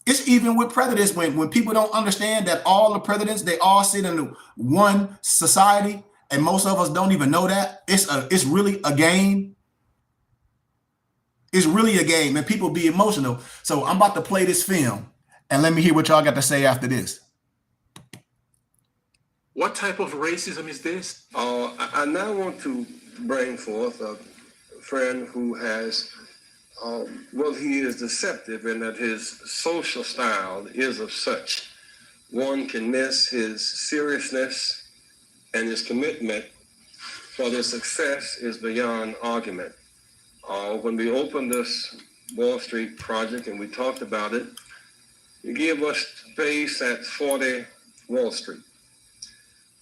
It's even with presidents, when people don't understand that all the presidents, they all sit in one society, and most of us don't even know that. It's really a game. It's really a game, and people be emotional. So I'm about to play this film, and let me hear what y'all got to say after this. What type of racism is this? I now want to bring forth a friend who has, he is deceptive in that his social style is of such. One can miss his seriousness, and his commitment for their success is beyond argument. When we opened this Wall Street project and we talked about it, he gave us space at 40 Wall Street,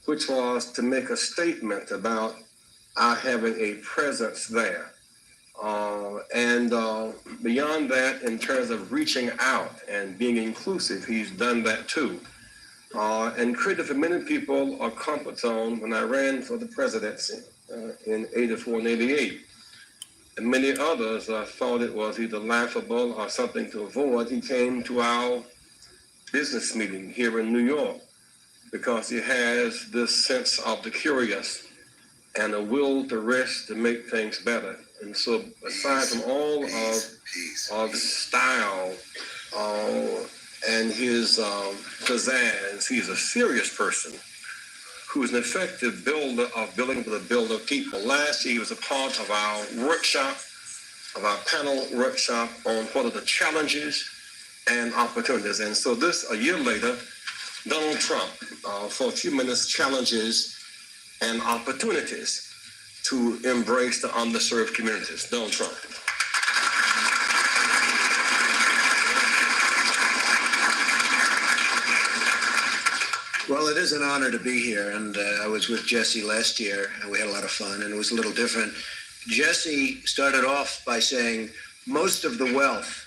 which was to make a statement about our having a presence there. And beyond that, in terms of reaching out and being inclusive, he's done that too. And created for many people a comfort zone when I ran for the presidency in 84 and 88. And many others thought it was either laughable or something to avoid. He came to our business meeting here in New York because he has this sense of the curious and a will to risk to make things better. And so aside from all of style and his pizzazz, he's a serious person who's an effective builder of building for the builder of people. Last year, he was a part of our workshop, of our panel workshop on what are the challenges and opportunities. And so this, a year later, Donald Trump, for a few minutes, challenges and opportunities to embrace the underserved communities. Donald Trump. Well, it is an honor to be here, and I was with Jesse last year, and we had a lot of fun, and it was a little different. Jesse started off by saying, most of the wealth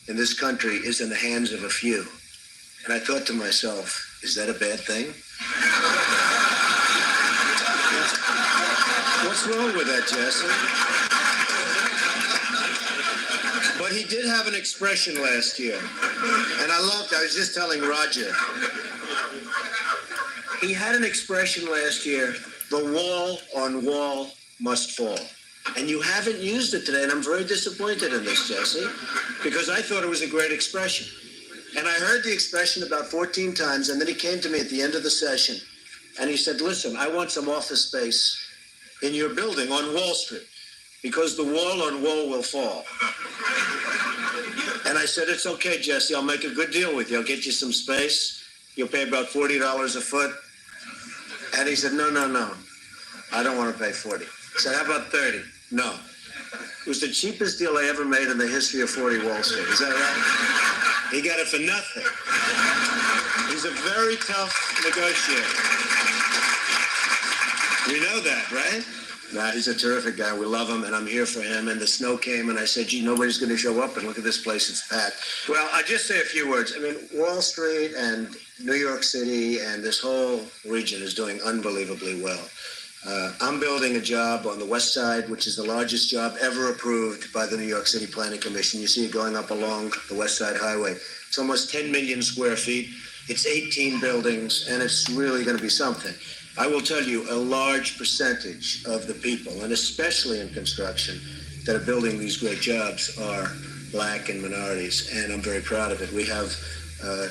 in this country is in the hands of a few. And I thought to myself, is that a bad thing? What's wrong with that, Jesse? But he did have an expression last year, and I was just telling Roger, he had an expression last year The wall on wall must fall. And you haven't used it today, and I'm very disappointed in this, Jesse, because I thought it was a great expression. And I heard the expression about 14 times, and then he came to me at the end of the session, and he said, listen, I want some office space in your building on Wall Street, because the wall on wall will fall. And I said, it's okay, Jesse, I'll make a good deal with you. I'll get you some space. You'll pay about $40 a foot. And he said, no, I don't want to pay 40. I said, how about 30? No. It was the cheapest deal I ever made in the history of 40 Wall Street. Is that right? He got it for nothing. He's a very tough negotiator. You know that, right? Nah, he's a terrific guy. We love him, and I'm here for him. And the snow came, and I said, gee, nobody's going to show up, and look at this place. It's packed. Well, I'll just say a few words. I mean, Wall Street and New York City and this whole region is doing unbelievably well. I'm building a job on the west side, which is the largest job ever approved by the New York City Planning Commission. You see it going up along the West Side Highway. It's almost 10 million square feet. It's 18 buildings, and it's really going to be something. I will tell you, a large percentage of the people, and especially in construction, that are building these great jobs are Black and minorities, and I'm very proud of it. We have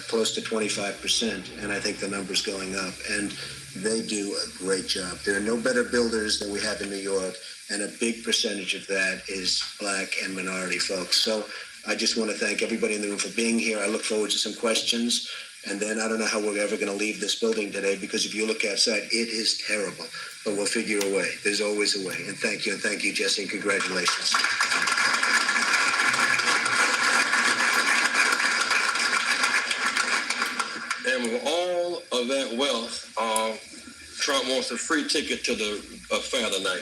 close to 25%, and I think the number's going up. And they do a great job. There are no better builders than we have in New York, and a big percentage of that is Black and minority folks. So I just want to thank everybody in the room for being here. I look forward to some questions, and then I don't know how we're ever going to leave this building today, because if you look outside, it is terrible, but we'll figure a way. There's always a way. And thank you, Jesse, and congratulations. And with all of that wealth, Trump wants a free ticket to the fair tonight.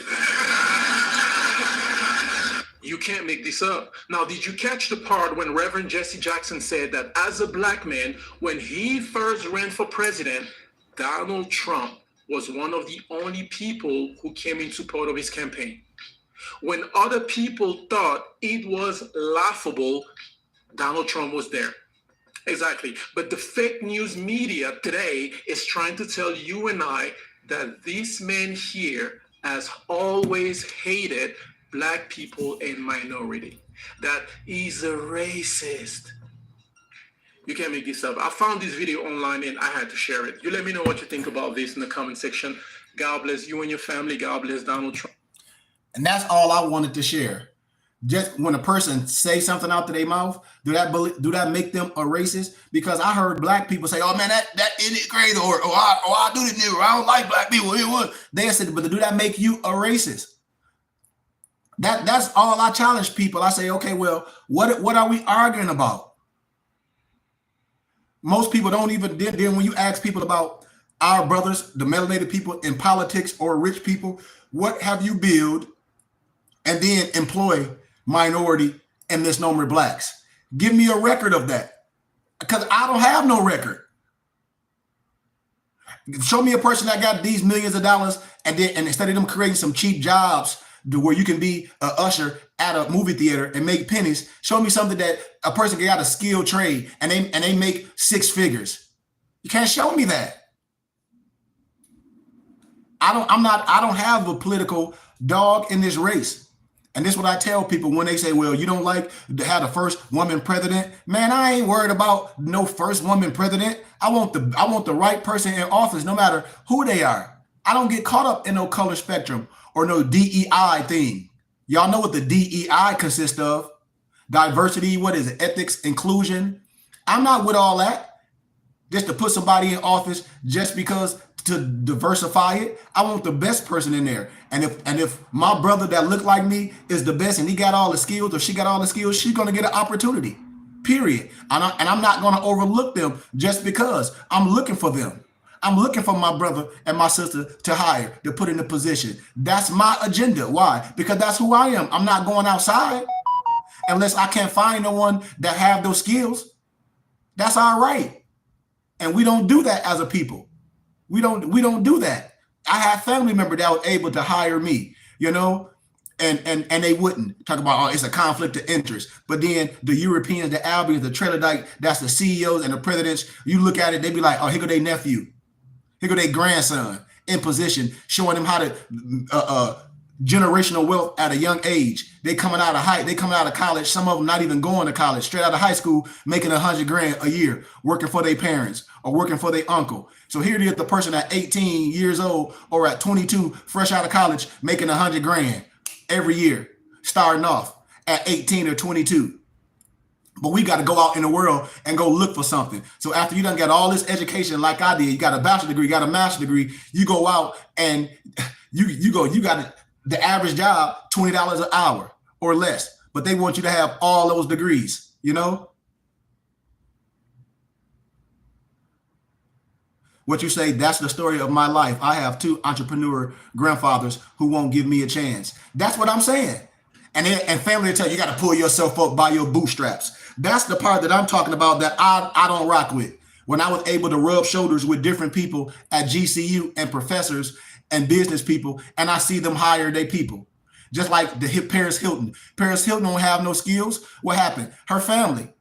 You can't make this up. Now, did you catch the part when Reverend Jesse Jackson said that as a Black man, when he first ran for president, Donald Trump was one of the only people who came in support of his campaign? When other people thought it was laughable, Donald Trump was there. Exactly. But the fake news media today is trying to tell you and I that this man here has always hated Black people and minority, that he's a racist. You can't make this up. I found this video online and I had to share it. You let me know what you think about this in the comment section. God bless you and your family. God bless Donald Trump. And that's all I wanted to share. Just when a person say something out to their mouth, do that make them a racist? Because I heard Black people say, "Oh man, that isn't crazy," or I do this, or I don't like Black people. They said, but do that make you a racist? That's all I challenge people. I say, okay, well, what are we arguing about? Most people don't even. Then when you ask people about our brothers, the melanated people in politics or rich people, what have you built, and then employ minority and misnomer Blacks? Give me a record of that, because I don't have no record. Show me a person that got these millions of dollars, and instead of them creating some cheap jobs to where you can be an usher at a movie theater and make pennies, show me something that a person got a skilled trade and they make six figures. You can't show me that. I don't have a political dog in this race. And this is what I tell people when they say, well, you don't like to have the first woman president. Man, I ain't worried about no first woman president. I want the right person in office, no matter who they are. I don't get caught up in no color spectrum or no DEI thing. Y'all know what the DEI consists of. Diversity, what is it? Ethics, inclusion. I'm not with all that. Just to put somebody in office just because to diversify it. I want the best person in there. And if my brother that look like me is the best and he got all the skills or she got all the skills, she's going to get an opportunity, period. And I'm not going to overlook them just because I'm looking for them. I'm looking for my brother and my sister to hire, to put in a position. That's my agenda. Why? Because that's who I am. I'm not going outside unless I can't find no one that have those skills. That's all right. And we don't do that as a people. We don't do that. I have family members that were able to hire me, and they wouldn't talk about, oh, it's a conflict of interest. But then the Europeans, the Albions, the Trelodite, that's the CEOs and the presidents. You look at it, they be like, oh, here go their nephew, here go their grandson. in position, showing them how to generational wealth at a young age. They coming out of college. Some of them not even going to college, straight out of high school, making $100,000 a year, working for their parents or working for their uncle. So here it is, the person at 18 years old or at 22, fresh out of college, making $100,000 every year, starting off at 18 or 22. But we got to go out in the world and go look for something. So after you done got all this education like I did, you got a bachelor's degree, you got a master's degree, you go out and you got the average job, $20 an hour or less. But they want you to have all those degrees, you know? What you say, that's the story of my life. I have 2 entrepreneur grandfathers who won't give me a chance. That's what I'm saying. And family will tell you, you got to pull yourself up by your bootstraps. That's the part that I'm talking about that I don't rock with. When I was able to rub shoulders with different people at GCU and professors and business people, and I see them hire their people. Just like the Paris Hilton. Paris Hilton don't have no skills. What happened? Her family.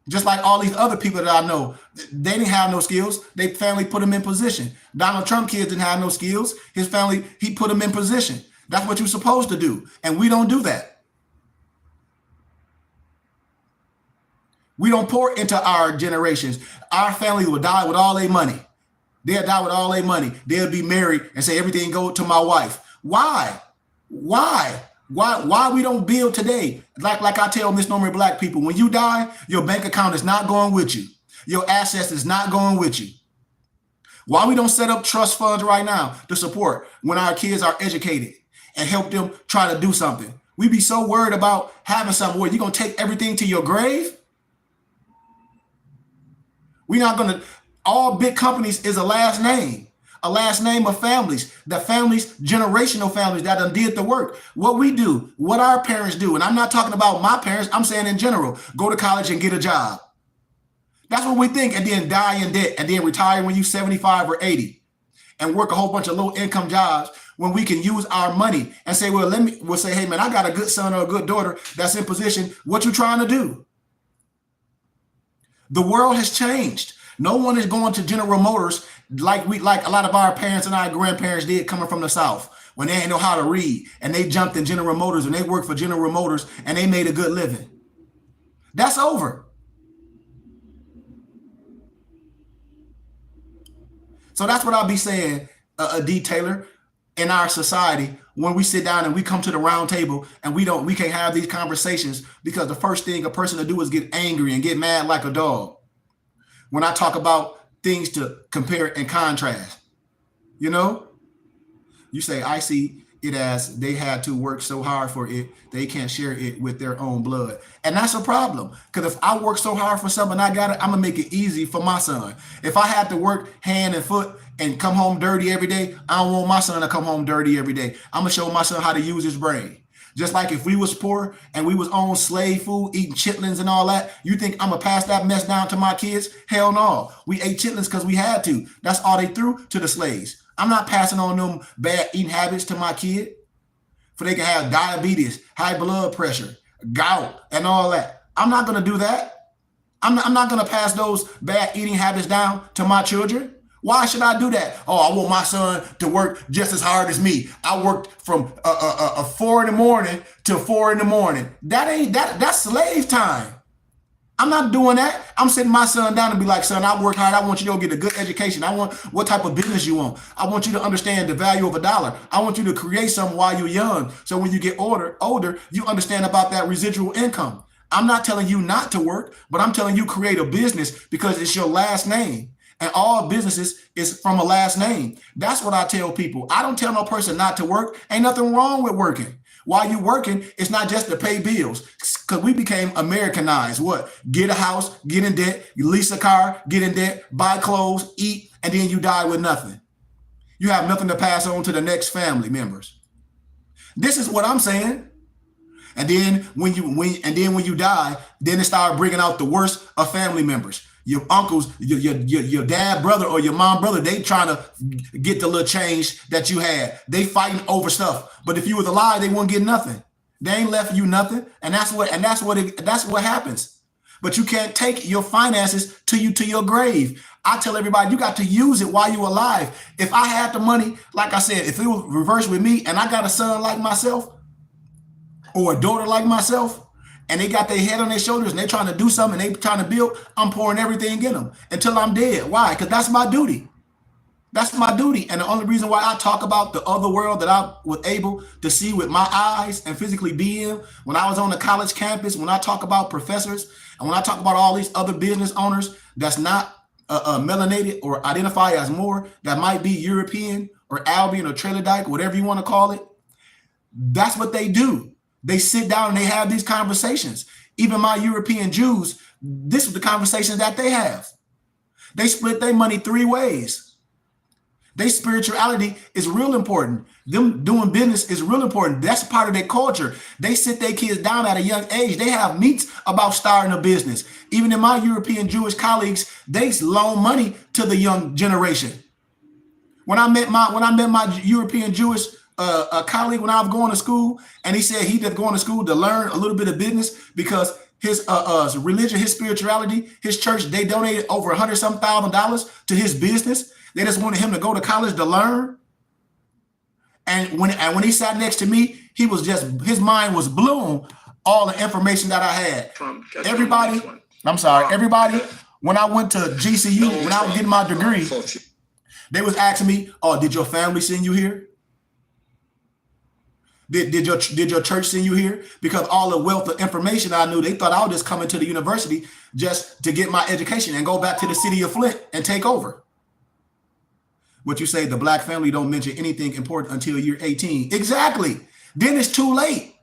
Just like all these other people that I know, they didn't have no skills. Their family put them in position. Donald Trump kids didn't have no skills. His family, he put them in position. That's what you're supposed to do. And we don't do that. We don't pour into our generations. Our family will die with all their money. They'll die with all their money. They'll be married and say everything go to my wife. Why? Why we don't build today? Like I tell misnomer black people, when you die, your bank account is not going with you. Your assets is not going with you. Why we don't set up trust funds right now to support when our kids are educated and help them try to do something? We be so worried about having something where you're going to take everything to your grave. We're not going to, all big companies is a last name of families, the families, generational families that done did the work. What we do, what our parents do, and I'm not talking about my parents, I'm saying in general, go to college and get a job. That's what we think, and then die in debt, and then retire when you're 75 or 80, and work a whole bunch of low income jobs when we can use our money and say, well, we'll say, hey man, I got a good son or a good daughter that's in position. What you trying to do? The world has changed. No one is going to General Motors like a lot of our parents and our grandparents did coming from the South when they didn't know how to read and they jumped in General Motors and they worked for General Motors and they made a good living. That's over. So that's what I'll be saying, D. Taylor, in our society, when we sit down and we come to the round table and we can't have these conversations because the first thing a person to do is get angry and get mad like a dog. When I talk about things to compare and contrast, you know, you say, I see it as they had to work so hard for it, they can't share it with their own blood. And that's a problem. Because if I work so hard for something, I got it, I'm going to make it easy for my son. If I have to work hand and foot and come home dirty every day, I don't want my son to come home dirty every day. I'm going to show my son how to use his brain. Just like if we was poor and we was on slave food, eating chitlins and all that, you think I'm going to pass that mess down to my kids? Hell no. We ate chitlins because we had to. That's all they threw to the slaves. I'm not passing on them bad eating habits to my kid for they can have diabetes, high blood pressure, gout, and all that. I'm not going to do that. I'm not going to pass those bad eating habits down to my children. Why should I do that? Oh, I want my son to work just as hard as me. I worked from 4 in the morning to 4 in the morning. That's slave time. I'm not doing that. I'm sitting my son down and be like, son, I worked hard. I want you to go get a good education. I want what type of business you want. I want you to understand the value of $1. I want you to create something while you're young. So when you get older, you understand about that residual income. I'm not telling you not to work, but I'm telling you create a business because it's your last name. And all businesses is from a last name. That's what I tell people. I don't tell no person not to work. Ain't nothing wrong with working. While you working, it's not just to pay bills. Because we became Americanized. What? Get a house, get in debt, you lease a car, get in debt, buy clothes, eat, and then you die with nothing. You have nothing to pass on to the next family members. This is what I'm saying. And then when you die, then it started bringing out the worst of family members. Your uncles, your dad brother or your mom brother, they trying to get the little change that you had. They fighting over stuff. But if you was alive, they wouldn't get nothing. They ain't left you nothing. And that's what happens. but you can't take your finances to your grave. I tell everybody, you got to use it while you're alive. If I had the money, like I said, if it was reversed with me and I got a son like myself or a daughter like myself, and they got their head on their shoulders and they're trying to do something and they trying to build, I'm pouring everything in them until I'm dead. Why? Because that's my duty. That's my duty. And the only reason why I talk about the other world that I was able to see with my eyes and physically be in, when I was on the college campus, when I talk about professors, and when I talk about all these other business owners that's not melanated or identify as more, that might be European or Albion or Trailer Dyke, whatever you want to call it, that's what they do. They sit down and they have these conversations. Even my European Jews, this is the conversations that they have. They split their money 3 ways. Their spirituality is real important. Them doing business is real important. That's part of their culture. They sit their kids down at a young age. They have meets about starting a business. Even in my European Jewish colleagues, they loan money to the young generation. When I met my European Jewish colleague when I was going to school, and he said he just going to school to learn a little bit of business because his religion, his spirituality, his church, they donated over $100,000 to his business. They just wanted him to go to college to learn. And when he sat next to me, his mind was blown. All the information that I had. Everybody, when I went to GCU, when I was getting my degree, they was asking me, "Oh, did your family send you here? Did your church send you here?" Because all the wealth of information I knew, they thought I was just coming to the university just to get my education and go back to the city of Flint and take over. What you say, the black family don't mention anything important until you're 18. Exactly. Then it's too late.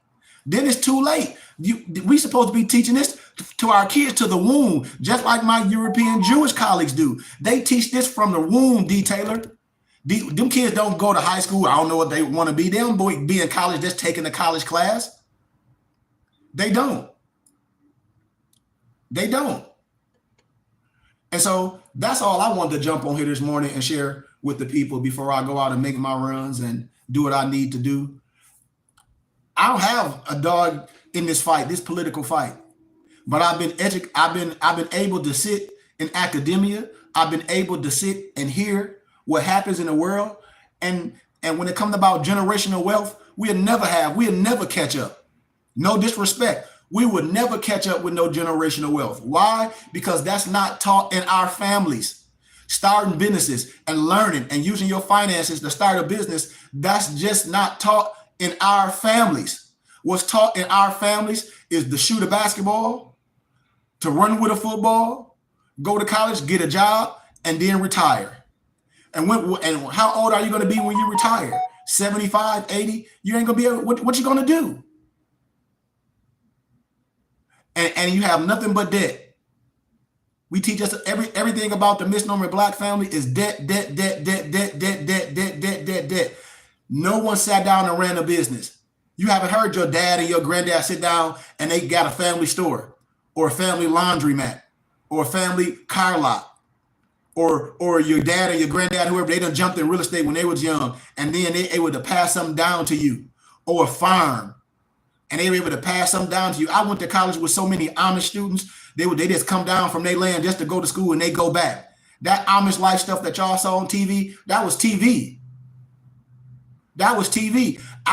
We supposed to be teaching this to our kids to the womb, just like my European Jewish colleagues do. They teach this from the womb, Taylor. Them kids don't go to high school. I don't know what they want to be. They don't be in college just taking a college class. They don't. And so that's all I wanted to jump on here this morning and share with the people before I go out and make my runs and do what I need to do. I don't have a dog in this fight, this political fight, but I've been able to sit in academia. I've been able to sit and hear what happens in the world. And when it comes about generational wealth, we'll never catch up. No disrespect. We would never catch up with no generational wealth. Why? Because that's not taught in our families. Starting businesses and learning and using your finances to start a business, that's just not taught in our families. What's taught in our families is to shoot a basketball, to run with a football, go to college, get a job, and then retire. And how old are you going to be when you retire? 75, 80? You ain't going to be able, what you going to do? And you have nothing but debt. We teach us everything about the misnomer black family is debt. No one sat down and ran a business. You haven't heard your dad and your granddad sit down and they got a family store or a family laundromat or a family car lot or your dad and your granddad, whoever, they done jumped in real estate when they was young and then they able to pass something down to you, or a farm and they were able to pass something down to you. I went to college with so many Amish students. They just come down from their land just to go to school and they go back. That Amish life stuff that y'all saw on TV, that was TV. I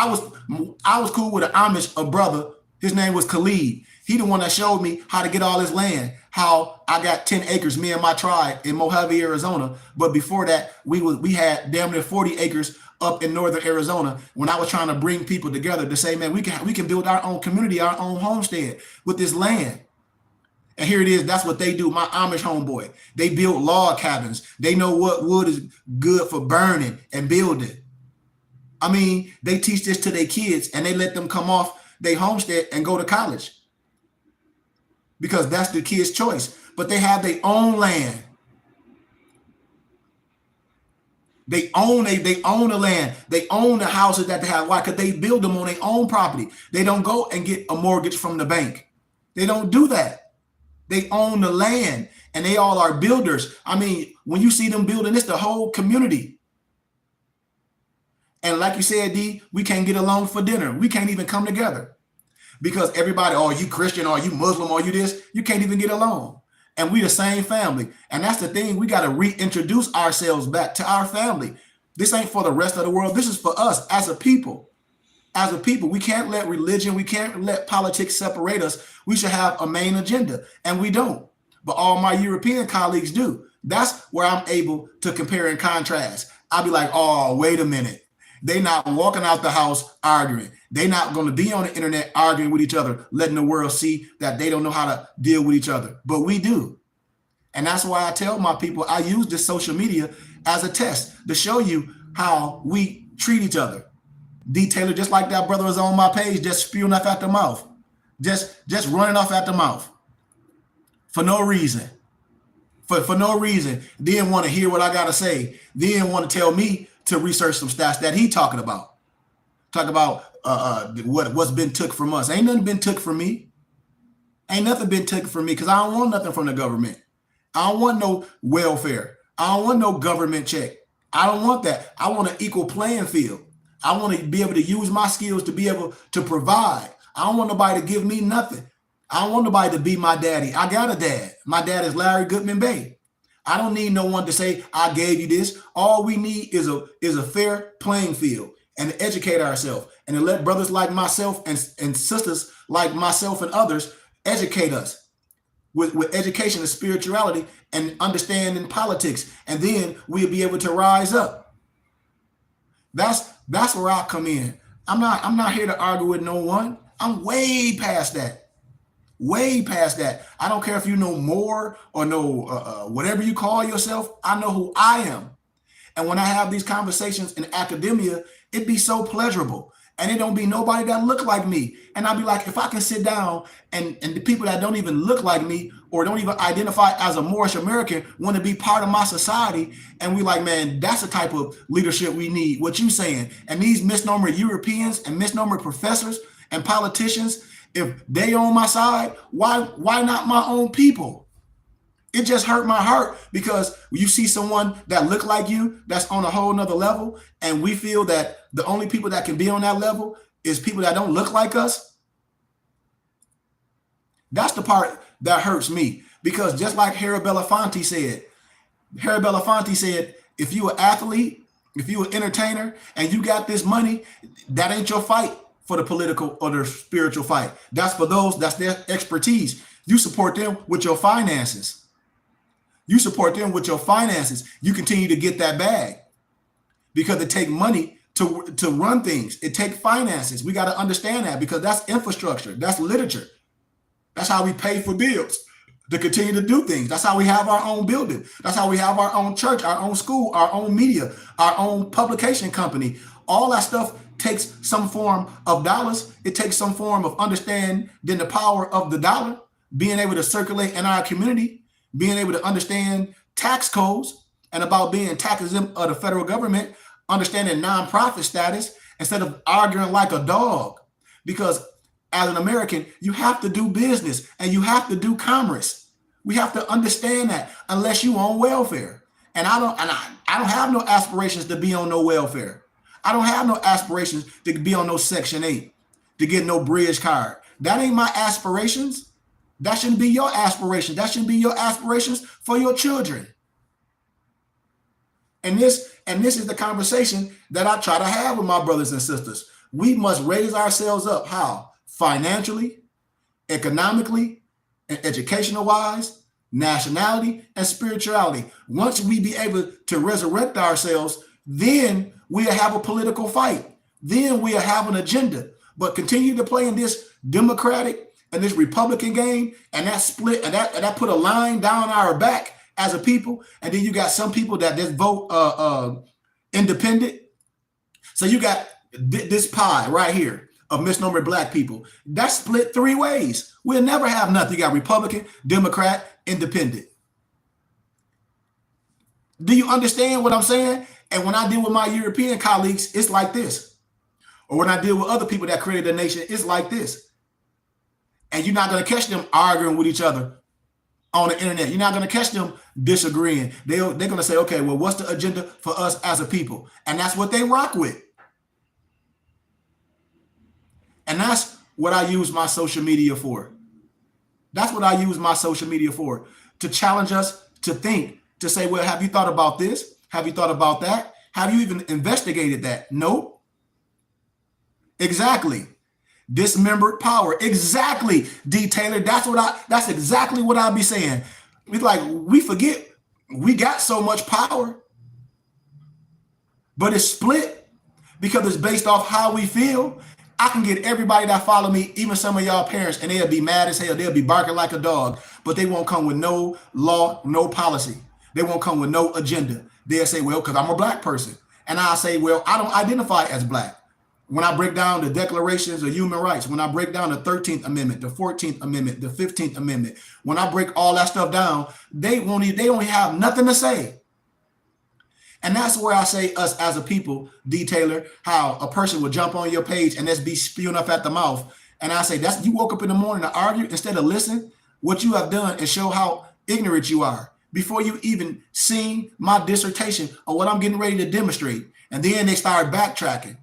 was cool with an Amish, a brother. His name was Khalid. He the one that showed me how to get all this land, how I got 10 acres, me and my tribe in Mojave, Arizona. But before that, we had damn near 40 acres up in northern Arizona when I was trying to bring people together to say, man, we can build our own community, our own homestead with this land. And here it is. That's what they do. My Amish homeboy. They build log cabins. They know what wood is good for burning and building. I mean, they teach this to their kids and they let them come off their homestead and go to college because that's the kids' choice. But they have their own land. They own the land. They own the houses that they have. Why? Because they build them on their own property. They don't go and get a mortgage from the bank. They don't do that. They own the land and they all are builders. I mean, when you see them building, it's the whole community. And like you said, D, we can't get along for dinner. We can't even come together. because everybody, oh, you Christian, or you Muslim, or you this, you can't even get along. And we the same family. And that's the thing. We got to reintroduce ourselves back to our family. This ain't for the rest of the world. This is for us as a people. As a people, we can't let religion, we can't let politics separate us. We should have a main agenda, and we don't. But all my European colleagues do. That's where I'm able to compare and contrast. I'll be like, oh, wait a minute. They not walking out the house arguing. They not going to be on the internet arguing with each other, letting the world see that they don't know how to deal with each other. But we do. And that's why I tell my people, I use this social media as a test to show you how we treat each other. D. Taylor, just like that brother was on my page, just spewing off at the mouth. Just running off at the mouth. For no reason. For no reason. Didn't want to hear what I got to say. Didn't want to tell me to research some stats that he talking about. Talk about what's been took from us. Ain't nothing been took from me. Ain't nothing been taken from me because I don't want nothing from the government. I don't want no welfare. I don't want no government check. I don't want that. I want an equal playing field. I want to be able to use my skills to be able to provide. I don't want nobody to give me nothing. I don't want nobody to be my daddy. I got a dad. My dad is Larry Goodman Bay. I don't need no one to say, I gave you this. All we need is a fair playing field and to educate ourselves and to let brothers like myself and sisters like myself and others educate us with education and spirituality and understanding politics. And then we'll be able to rise up. That's where I come in. I'm not here to argue with no one. I'm way past that. Way past that. I don't care if you know more or know whatever you call yourself. I know who I am. And when I have these conversations in academia, it be so pleasurable. And it don't be nobody that look like me. And I'll be like, if I can sit down and the people that don't even look like me or don't even identify as a Moorish American want to be part of my society. And we like, man, that's the type of leadership we need. What you saying? And these misnomer Europeans and misnomer professors and politicians, if they on my side, why not my own people? It just hurt my heart because you see someone that look like you, that's on a whole nother level. And we feel that the only people that can be on that level is people that don't look like us. That's the part that hurts me because just like Harry Belafonte said, if you an athlete, if you an entertainer and you got this money, that ain't your fight for the political or the spiritual fight. That's for those, that's their expertise. You support them with your finances. You support them with your finances. You continue to get that bag because it takes money to run things. It takes finances. We got to understand that because that's infrastructure. That's literature. That's how we pay for bills to continue to do things. That's how we have our own building. That's how we have our own church, our own school, our own media, our own publication company. All that stuff takes some form of dollars. It takes some form of understanding the power of the dollar, being able to circulate in our community, being able to understand tax codes and about being tax exempt of the federal government, understanding nonprofit status instead of arguing like a dog. Because as an American, you have to do business and you have to do commerce. We have to understand that unless you on welfare. And I don't have no aspirations to be on no welfare. I don't have no aspirations to be on no Section 8, to get no bridge card. That ain't my aspirations. That shouldn't be your aspirations. That shouldn't be your aspirations for your children. And this is the conversation that I try to have with my brothers and sisters. We must raise ourselves up. How? Financially, economically, and educational wise, nationality, and spirituality. Once we be able to resurrect ourselves, then we'll have a political fight. Then we'll have an agenda. But continue to play in this Democratic and this Republican game, and that split, and that put a line down our back as a people. And then you got some people that just vote independent. So you got this pie right here of misnomer black people. That's split three ways. We'll never have nothing. You got Republican, Democrat, Independent. Do you understand what I'm saying? And when I deal with my European colleagues, it's like this. Or when I deal with other people that created a nation, it's like this. And you're not going to catch them arguing with each other on the internet. You're not going to catch them disagreeing. They're going to say, okay, well, what's the agenda for us as a people? And that's what they rock with. And that's what I use my social media for. That's what I use my social media for, to challenge us to think, to say, well, have you thought about this? Have you thought about that? Have you even investigated that? Nope. Exactly. Dismembered power. Exactly, D. Taylor. That's exactly what I'll be saying. It's like we forget we got so much power, but it's split because it's based off how we feel. I can get everybody that follow me, even some of y'all parents, and they'll be mad as hell. They'll be barking like a dog, but they won't come with no law, no policy. They won't come with no agenda. They'll say, well, because I'm a black person. And I'll say, well, I don't identify as black. When I break down the declarations of human rights, when I break down the 13th Amendment, the 14th Amendment, the 15th Amendment, when I break all that stuff down, they don't have nothing to say. And that's where I say us as a people, D. Taylor, how a person would jump on your page and just be spewing up at the mouth. And I say, that's you woke up in the morning to argue instead of listen. What you have done is show how ignorant you are before you even seen my dissertation or what I'm getting ready to demonstrate. And then they start backtracking.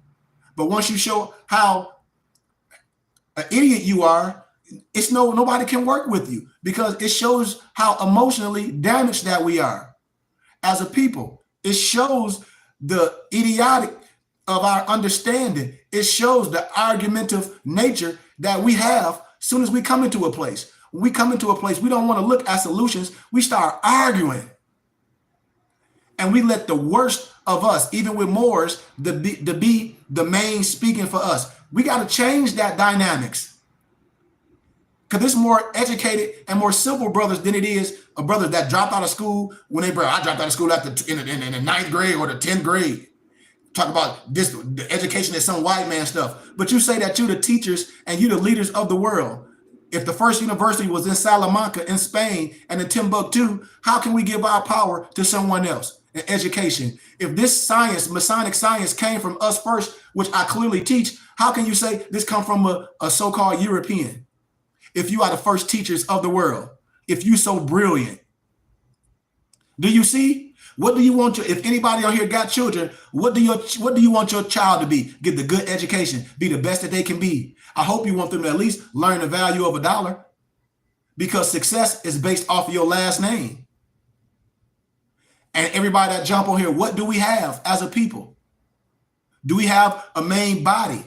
But once you show how an idiot you are, it's nobody can work with you, because it shows how emotionally damaged that we are as a people. It shows the idiotic of our understanding. It shows the argumentative nature that we have as soon as we come into a place. When we come into a place, we don't want to look at solutions. We start arguing. And we let the worst of us, even with Moors, to be the main speaking for us. We got to change that dynamics. Because it's more educated and more civil brothers than it is a brother that dropped out of school when I dropped out of school in the 9th grade or the 10th grade. Talk about this, the education is some white man stuff. But you say that you're the teachers and you're the leaders of the world. If the first university was in Salamanca in Spain and in Timbuktu, how can we give our power to someone else in education? If this science, Masonic science, came from us first, which I clearly teach, how can you say this come from a so-called European? If you are the first teachers of the world, if you so brilliant, do you see? What do you want if anybody on here got children, what do you want your child to be? Get the good education, be the best that they can be. I hope you want them to at least learn the value of $1, because success is based off of your last name. And everybody that jump on here, what do we have as a people? Do we have a main body?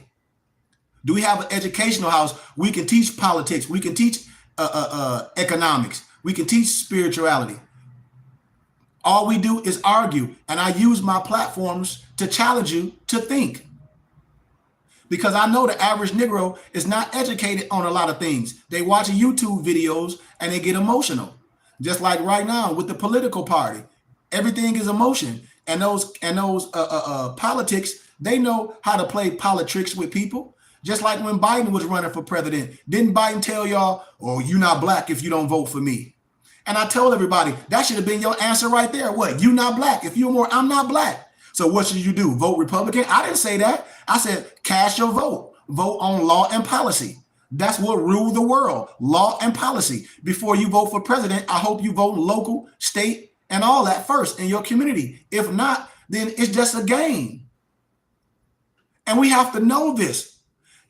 Do we have an educational house? We can teach politics. We can teach economics. We can teach spirituality. All we do is argue. And I use my platforms to challenge you to think. Because I know the average Negro is not educated on a lot of things. They watch YouTube videos and they get emotional. Just like right now with the political party. Everything is emotion. And those politics, they know how to play politics with people. Just like when Biden was running for president. Didn't Biden tell y'all, oh, you're not black if you don't vote for me? And I told everybody, that should have been your answer right there. What? You not black. If you're more, I'm not black. So what should you do? Vote Republican? I didn't say that. I said, cast your vote. Vote on law and policy. That's what rule the world. Law and policy. Before you vote for president, I hope you vote local, state, and all that first in your community. If not, then it's just a game. And we have to know this.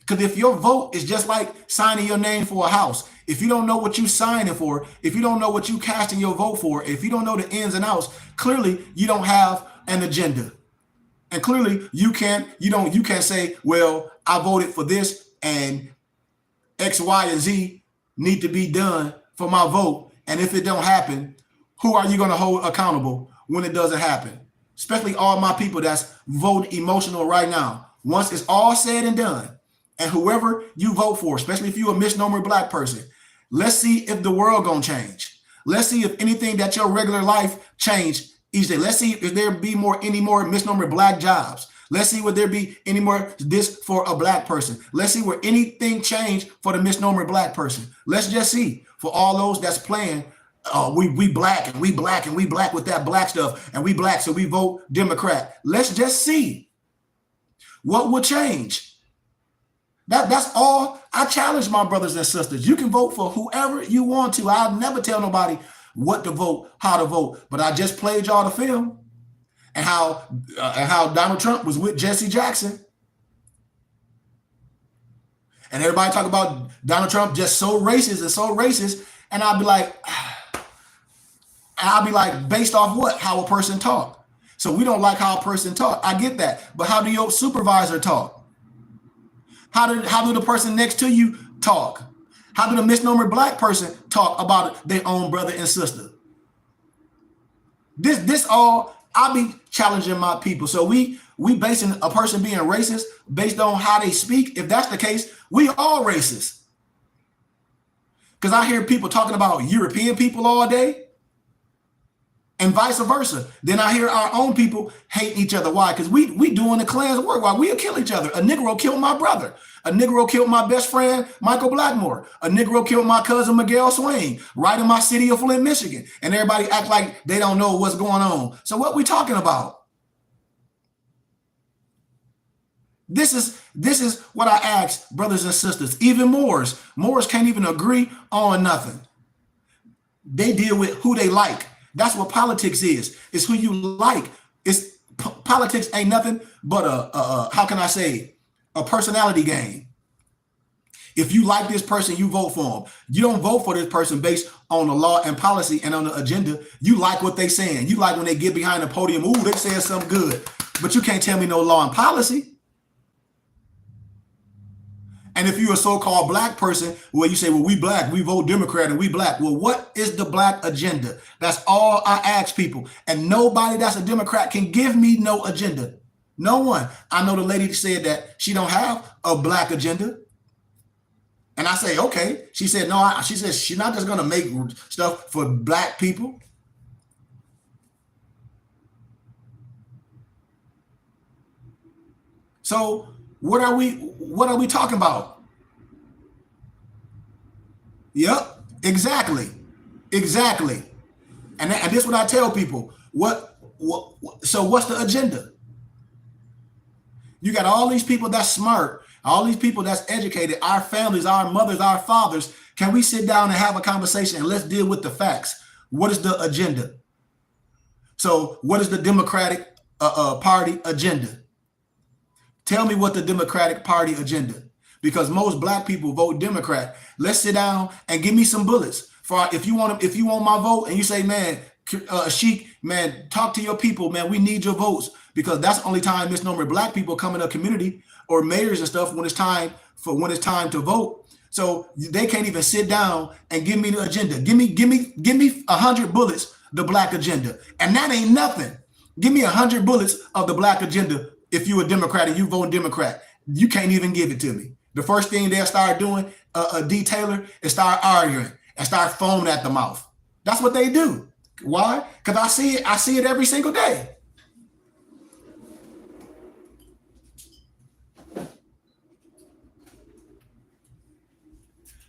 Because if your vote is just like signing your name for a house, if you don't know what you're signing for, if you don't know what you're casting your vote for, if you don't know the ins and outs, clearly you don't have an agenda. And clearly you can't say, well, I voted for this and X, Y, and Z need to be done for my vote. And if it don't happen, who are you going to hold accountable when it doesn't happen? Especially all my people that's vote emotional right now. Once it's all said and done, and whoever you vote for, especially if you're a misnomer black person, let's see if the world gonna change. Let's see if anything that your regular life changed each day. Let's see if there be any more misnomer black jobs. Let's see would there be any more this for a black person. Let's see where anything changed for the misnomer black person. Let's just see for all those that's playing. We black and we black and we black with that black stuff and we black, so we vote Democrat. Let's just see what will change. That's all. I challenge my brothers and sisters. You can vote for whoever you want to. I'll never tell nobody what to vote, how to vote. But I just played y'all the film and how Donald Trump was with Jesse Jackson. And everybody talk about Donald Trump just so racist and so racist. And I'll be like, based off what? How a person talk. So we don't like how a person talk. I get that. But how do your supervisor talk? How do the person next to you talk? How do the misnomer black person talk about their own brother and sister? This all, I be challenging my people. So we basing a person being racist based on how they speak. If that's the case, we all racist. Because I hear people talking about European people all day and vice versa. Then I hear our own people hate each other. Why? Because we doing the Klan's work. Why? We'll kill each other. A Negro killed my brother. A Negro killed my best friend, Michael Blackmore. A Negro killed my cousin, Miguel Swain, right in my city of Flint, Michigan. And everybody act like they don't know what's going on. So what we talking about? This is what I ask brothers and sisters. Even Moors can't even agree on nothing. They deal with who they like. That's what politics is. It's who you like. Politics ain't nothing but how can I say, a personality game. If you like this person, you vote for them. You don't vote for this person based on the law and policy and on the agenda. You like what they saying. You like when they get behind the podium. Ooh, they saying something good. But you can't tell me no law and policy. And if you're a so-called black person, well, you say, well, we black, we vote Democrat and we black. Well, what is the black agenda? That's all I ask people. And nobody that's a Democrat can give me no agenda. No one. I know the lady said that she don't have a black agenda. And I say, okay. She said, no, she says she's not just going to make stuff for black people. So what are we talking about? Yep, exactly. And this is what I tell people. So what's the agenda? You got all these people that's smart, all these people that's educated, our families, our mothers, our fathers. Can we sit down and have a conversation and let's deal with the facts? What is the agenda? So what is the Democratic Party agenda? Tell me what the Democratic Party agenda, because most black people vote Democrat. Let's sit down and give me some bullets for if you want my vote and you say, man, Sheik, man, talk to your people, man. We need your votes, because that's the only time misnomer black people come in a community or mayors and stuff when it's time to vote. So they can't even sit down and give me the agenda. Give me 100 bullets, the black agenda, and that ain't nothing. Give me 100 bullets of the black agenda. If you're a Democrat and you vote Democrat, you can't even give it to me. The first thing they'll start doing, D. Taylor, is start arguing and start foaming at the mouth. That's what they do. Why? Because I see it every single day.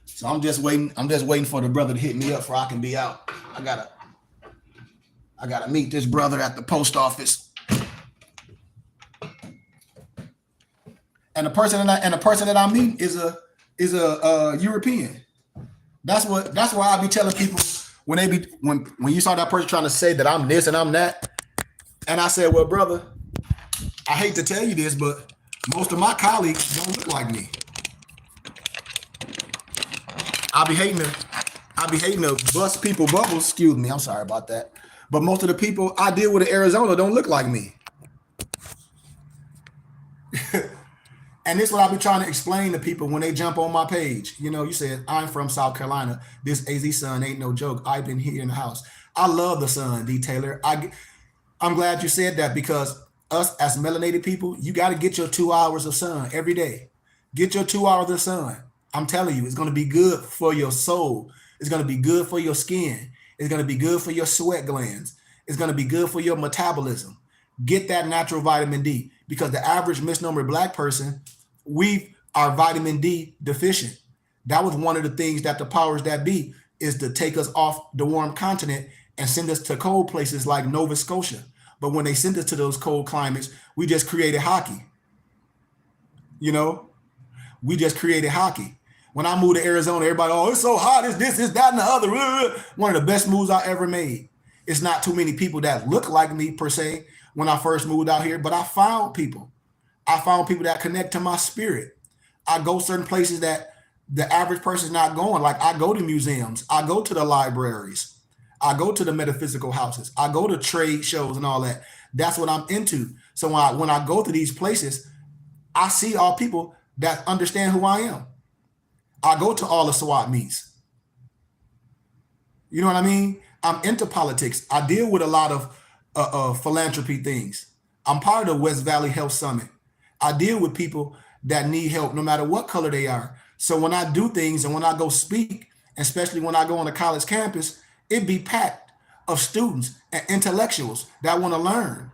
So I'm just waiting for the brother to hit me up so I can be out. I gotta meet this brother at the post office. And the person that I meet is a European. That's why I be telling people when you saw that person trying to say that I'm this and I'm that, and I said, well, brother, I hate to tell you this, but most of my colleagues don't look like me. I be hating to bust people bubbles. Excuse me, I'm sorry about that. But most of the people I deal with in Arizona don't look like me. And this is what I be trying to explain to people when they jump on my page. You know, you said, I'm from South Carolina. This AZ sun ain't no joke. I've been here in the house. I love the sun, D. Taylor. I'm glad you said that, because us as melanated people, you got to get your 2 hours of sun every day. Get your 2 hours of sun. I'm telling you, it's going to be good for your soul. It's going to be good for your skin. It's going to be good for your sweat glands. It's going to be good for your metabolism. Get that natural vitamin D, because the average misnomer black person, we are vitamin D deficient. That was one of the things that the powers that be is to take us off the warm continent and send us to cold places like Nova Scotia. But when they send us to those cold climates, we just created hockey. You know, we just created hockey. When I moved to Arizona, everybody, oh, it's so hot, it's this, it's that, and the other. One of the best moves I ever made. It's not too many people that look like me per se when I first moved out here, but I found people that connect to my spirit. I go certain places that the average person's not going. Like I go to museums, I go to the libraries, I go to the metaphysical houses, I go to trade shows and all that. That's what I'm into. So when I go to these places, I see all people that understand who I am. I go to all the SWAT meets. You know what I mean? I'm into politics. I deal with a lot of philanthropy things. I'm part of the West Valley Health Summit. I deal with people that need help no matter what color they are. So when I do things and when I go speak, especially when I go on a college campus, it be packed of students and intellectuals that want to learn.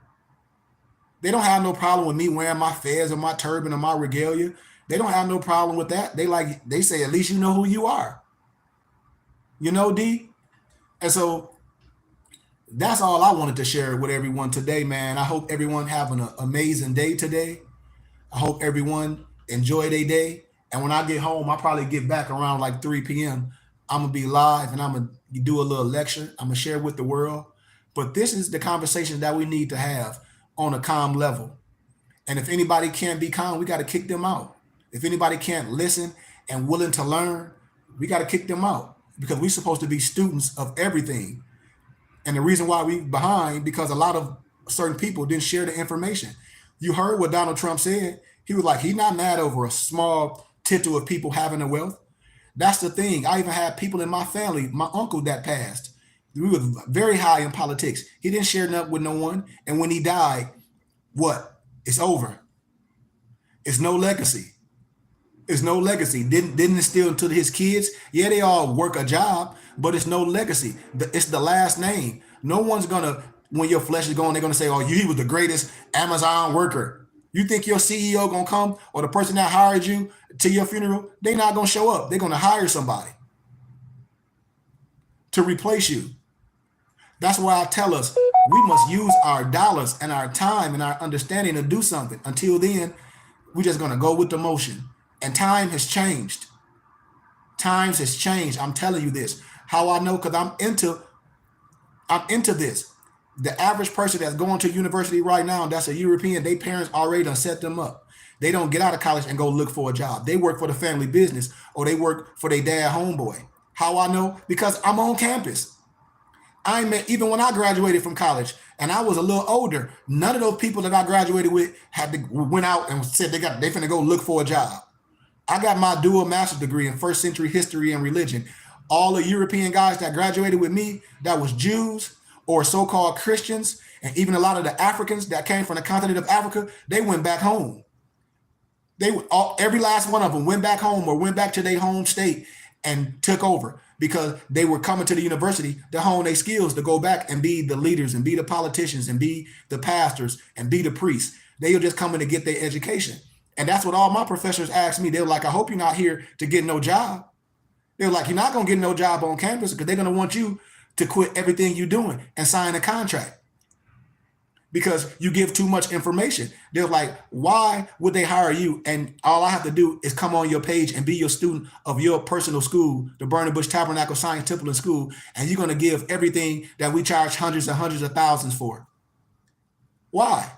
They don't have no problem with me wearing my fez or my turban or my regalia. They don't have no problem with that. They say, at least you know who you are. You know, D? And so that's all I wanted to share with everyone today, man. I hope everyone having an amazing day today. I hope everyone enjoy their day. And when I get home, I'll probably get back around like 3 p.m. I'm going to be live and I'm going to do a little lecture. I'm going to share with the world. But this is the conversation that we need to have on a calm level. And if anybody can't be calm, we got to kick them out. If anybody can't listen and willing to learn, we got to kick them out because we're supposed to be students of everything. And the reason why we behind, because a lot of certain people didn't share the information. You heard what Donald Trump said. He was like, he's not mad over a small tittle of people having the wealth. That's the thing. I even had people in my family, my uncle that passed. We were very high in politics. He didn't share nothing with no one. And when he died, what? It's over. It's no legacy. It's no legacy. Didn't instill into his kids. Yeah, they all work a job, but it's no legacy. It's the last name. No one's gonna, when your flesh is gone, they're gonna say, oh, he was the greatest Amazon worker. You think your CEO gonna come or the person that hired you to your funeral? They're not gonna show up. They're gonna hire somebody to replace you. That's why I tell us we must use our dollars and our time and our understanding to do something. Until then, we're just gonna go with the motion. And time has changed. Times has changed. I'm telling you this. How I know? Because I'm into this. The average person that's going to university right now, that's a European, their parents already done set them up. They don't get out of college and go look for a job. They work for the family business or they work for their dad homeboy. How I know? Because I'm on campus. Even when I graduated from college and I was a little older, none of those people that I graduated with went out and said they finna go look for a job. I got my dual master's degree in first century history and religion. All the European guys that graduated with me, that was Jews or so-called Christians, and even a lot of the Africans that came from the continent of Africa, they went back home. Every last one of them went back home or went back to their home state and took over because they were coming to the university to hone their skills to go back and be the leaders and be the politicians and be the pastors and be the priests. They were just coming to get their education. And that's what all my professors asked me. They were like, I hope you're not here to get no job. They were like, you're not going to get no job on campus because they're going to want you to quit everything you're doing and sign a contract because you give too much information. They're like, why would they hire you? And all I have to do is come on your page and be your student of your personal school, the Burning Bush Tabernacle Science Temple and School. And you're going to give everything that we charge hundreds and hundreds of thousands for. Why?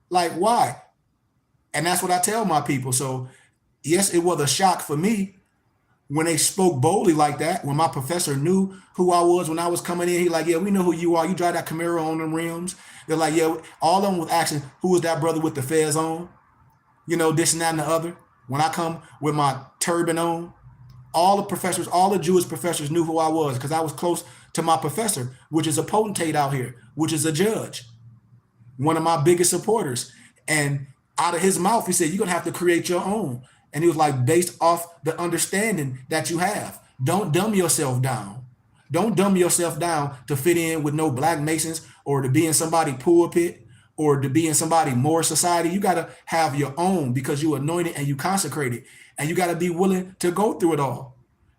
Like, why? And that's what I tell my people. So yes, it was a shock for me when they spoke boldly like that. When my professor knew who I was when I was coming in, he like, yeah, we know who you are. You drive that Camaro on them rims. They're like, yeah, all of them was asking, who was that brother with the fez on? You know, this and that and the other. When I come with my turban on, all the professors, all the Jewish professors knew who I was because I was close to my professor, which is a potentate out here, which is a judge, one of my biggest supporters. And out of his mouth, he said, you're going to have to create your own. And he was like, based off the understanding that you have. Don't dumb yourself down. Don't dumb yourself down to fit in with no Black Masons or to be in somebody's pulpit or to be in somebody's more society. You got to have your own because you anointed and you consecrated. And you got to be willing to go through it all.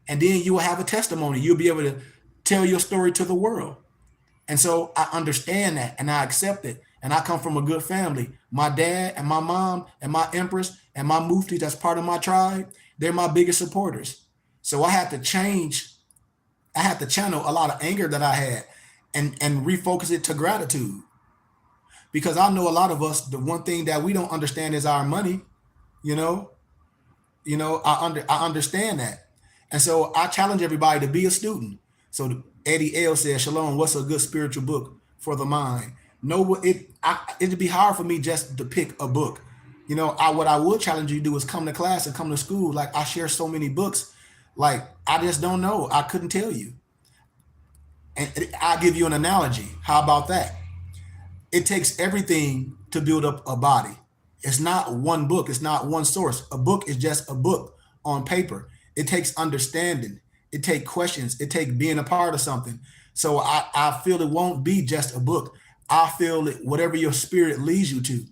And then you will have a testimony. You'll be able to tell your story to the world. And so I understand that and I accept it. And I come from a good family. My dad and my mom and my empress and my mufti, that's part of my tribe, they're my biggest supporters. So I had to change. I had to channel a lot of anger that I had and refocus it to gratitude. Because I know a lot of us, the one thing that we don't understand is our money, you know. You know, I understand that. And so I challenge everybody to be a student. So Eddie L says, Shalom, what's a good spiritual book for the mind? No, it'd be hard for me just to pick a book. You know, what I would challenge you to do is come to class and come to school. Like I share so many books, like I just don't know. I couldn't tell you. And I'll give you an analogy. How about that? It takes everything to build up a body. It's not one book. It's not one source. A book is just a book on paper. It takes understanding. It takes questions. It takes being a part of something. So I feel it won't be just a book. I feel that whatever your spirit leads you to.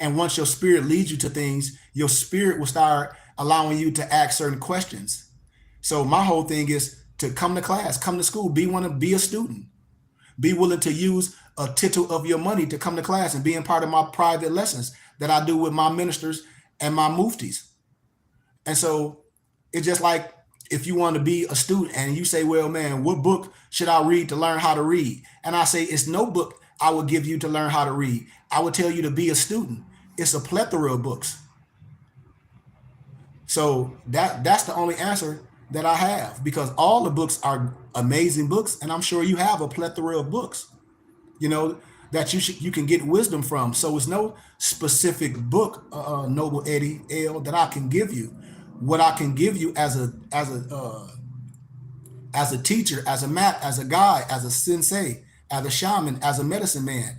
And once your spirit leads you to things, your spirit will start allowing you to ask certain questions. So my whole thing is to come to class, come to school, be a student. Be willing to use a tittle of your money to come to class and being part of my private lessons that I do with my ministers and my muftis. And so it's just like if you want to be a student and you say, well, man, what book should I read to learn how to read? And I say, it's no book I would give you to learn how to read. I would tell you to be a student. It's a plethora of books. So that's the only answer that I have, because all the books are amazing books. And I'm sure you have a plethora of books, you know, that you can get wisdom from. So it's no specific book, Noble Eddie L, that I can give you. What I can give you as a teacher, as a map, as a guide, as a sensei, as a shaman, as a medicine man,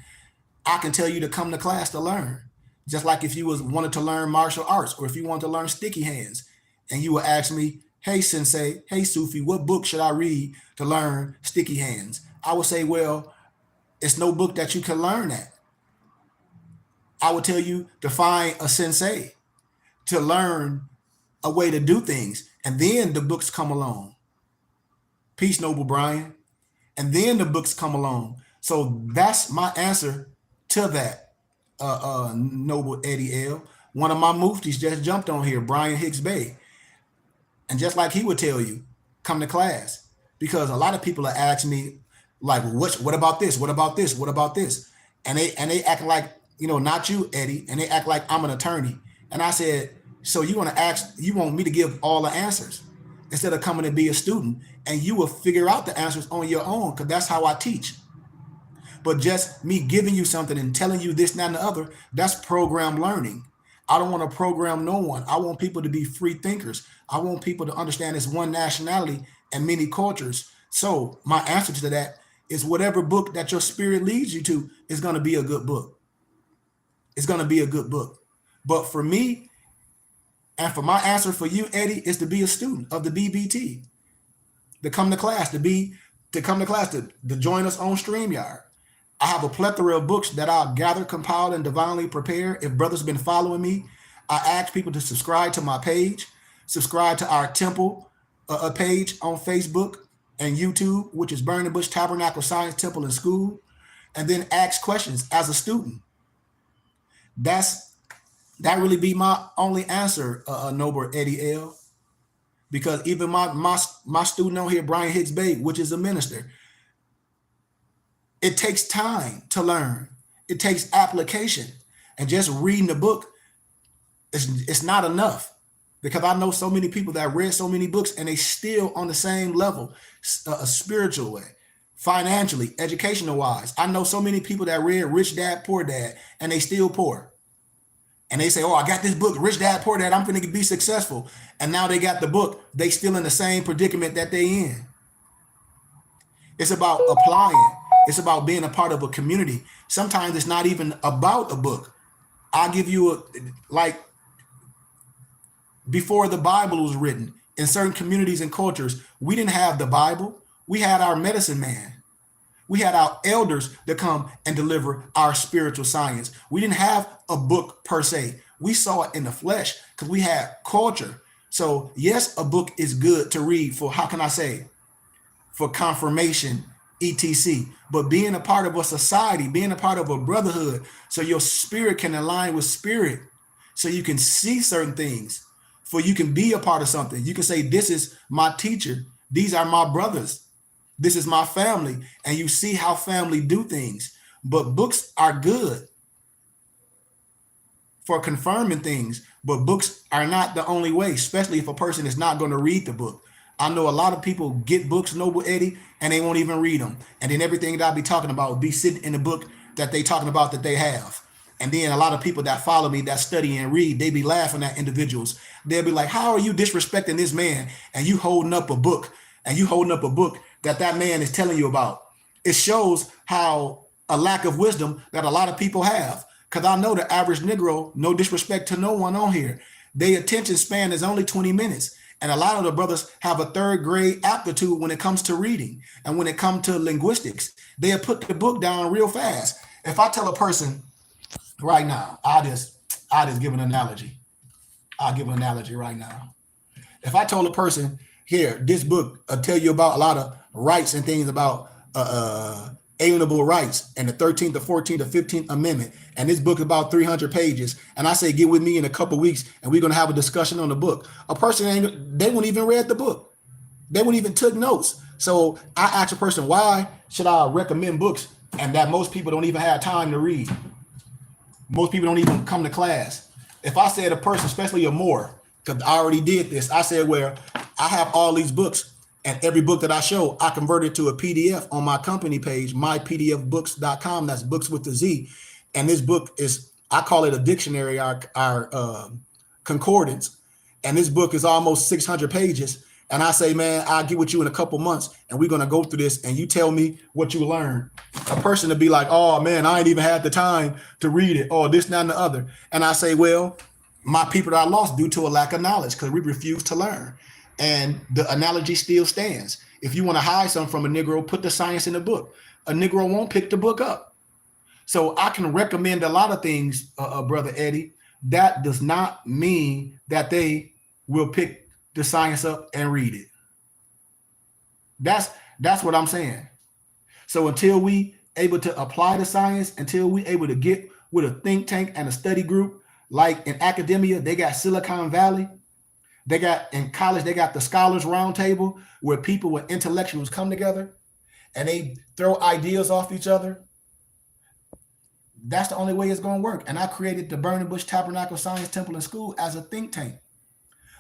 I can tell you to come to class to learn. Just like if you wanted to learn martial arts, or if you wanted to learn sticky hands, and you would ask me, hey, sensei, hey, Sufi, what book should I read to learn sticky hands? I would say, well, it's no book that you can learn at. I would tell you to find a sensei to learn a way to do things. And then the books come along. Peace, Noble Brian. And then the books come along. So that's my answer to that, Noble Eddie L. One of my muftis just jumped on here, Brian Hicks Bay. And just like he would tell you, come to class. Because a lot of people are asking me, like, what about this? What about this? What about this? And they act like, you know, not you, Eddie, and they act like I'm an attorney. And I said, so you want me to give all the answers instead of coming to be a student, and you will figure out the answers on your own, because that's how I teach. But just me giving you something and telling you this, that, and the other, that's program learning. I don't want to program no one. I want people to be free thinkers. I want people to understand it's one nationality and many cultures. So my answer to that is whatever book that your spirit leads you to is going to be a good book. It's going to be a good book. But for me, and for my answer for you, Eddie, is to be a student of the BBT, to come to class, to join us on StreamYard. I have a plethora of books that I'll gather, compile, and divinely prepare. If brothers have been following me, I ask people to subscribe to my page, subscribe to our temple page on Facebook and YouTube, which is Burning Bush Tabernacle Science Temple and School, and then ask questions as a student. That really be my only answer, Noble Eddie L. Because even my student on here, Brian Hicks Bay, which is a minister, it takes time to learn. It takes application. And just reading the book, it's not enough. Because I know so many people that read so many books and they still on the same level, a spiritual way, financially, educational wise. I know so many people that read Rich Dad, Poor Dad, and they still poor. And they say, oh, I got this book, Rich Dad, Poor Dad, I'm going to be successful. And now they got the book. They still in the same predicament that they in. It's about applying. It's about being a part of a community. Sometimes it's not even about a book. I'll give you before the Bible was written, in certain communities and cultures, we didn't have the Bible. We had our medicine man. We had our elders that come and deliver our spiritual science. We didn't have a book per se. We saw it in the flesh because we had culture. So yes, a book is good to read for, how can I say, for confirmation, etc. But being a part of a society, being a part of a brotherhood, so your spirit can align with spirit, so you can see certain things, for you can be a part of something. You can say, this is my teacher. These are my brothers. This is my family. And you see how family do things. But books are good for confirming things, but books are not the only way, especially if a person is not going to read the book. I know a lot of people get books, Noble Eddie, and they won't even read them. And then everything that I'll be talking about will be sitting in the book that they talking about that they have. And then a lot of people that follow me that study and read, they be laughing at individuals. They'll be like, how are you disrespecting this man? And you holding up a book that man is telling you about. It shows how a lack of wisdom that a lot of people have. Because I know the average Negro, no disrespect to no one on here, their attention span is only 20 minutes. And a lot of the brothers have a third grade aptitude when it comes to reading. And when it comes to linguistics, they'll put the book down real fast. If I tell a person right now, I'll just give an analogy. I'll give an analogy right now. If I told a person, here, this book will tell you about a lot of rights and things about alienable rights and the 13th, the 14th, the 15th Amendment. And this book is about 300 pages. And I say, get with me in a couple weeks and we're going to have a discussion on the book. A person, they wouldn't even read the book. They wouldn't even took notes. So I ask a person, why should I recommend books? And that most people don't even have time to read. Most people don't even come to class. If I said a person, especially a Moore, because I already did this, I said, well, I have all these books. And every book that I show, I converted to a PDF on my company page, mypdfbooks.com. That's books with the Z. And this book is, I call it a dictionary, our concordance. And this book is almost 600 pages. And I say, man, I'll get with you in a couple months and we're going to go through this and you tell me what you learned. A person to be like, oh man, I ain't even had the time to read it. Oh, this, that, and the other. And I say, well, my people are lost due to a lack of knowledge because we refuse to learn. And the analogy still stands. If you want to hide something from a Negro, put the science in the book. A Negro won't pick the book up. So I can recommend a lot of things, Brother Eddie. That does not mean that they will pick the science up and read it. That's what I'm saying. So until we able to apply the science, until we able to get with a think tank and a study group, like in academia, they got Silicon Valley. They got in college, they got the Scholars Roundtable where people with intellectuals come together and they throw ideas off each other. That's the only way it's going to work. And I created the Burning Bush Tabernacle Science Temple and School as a think tank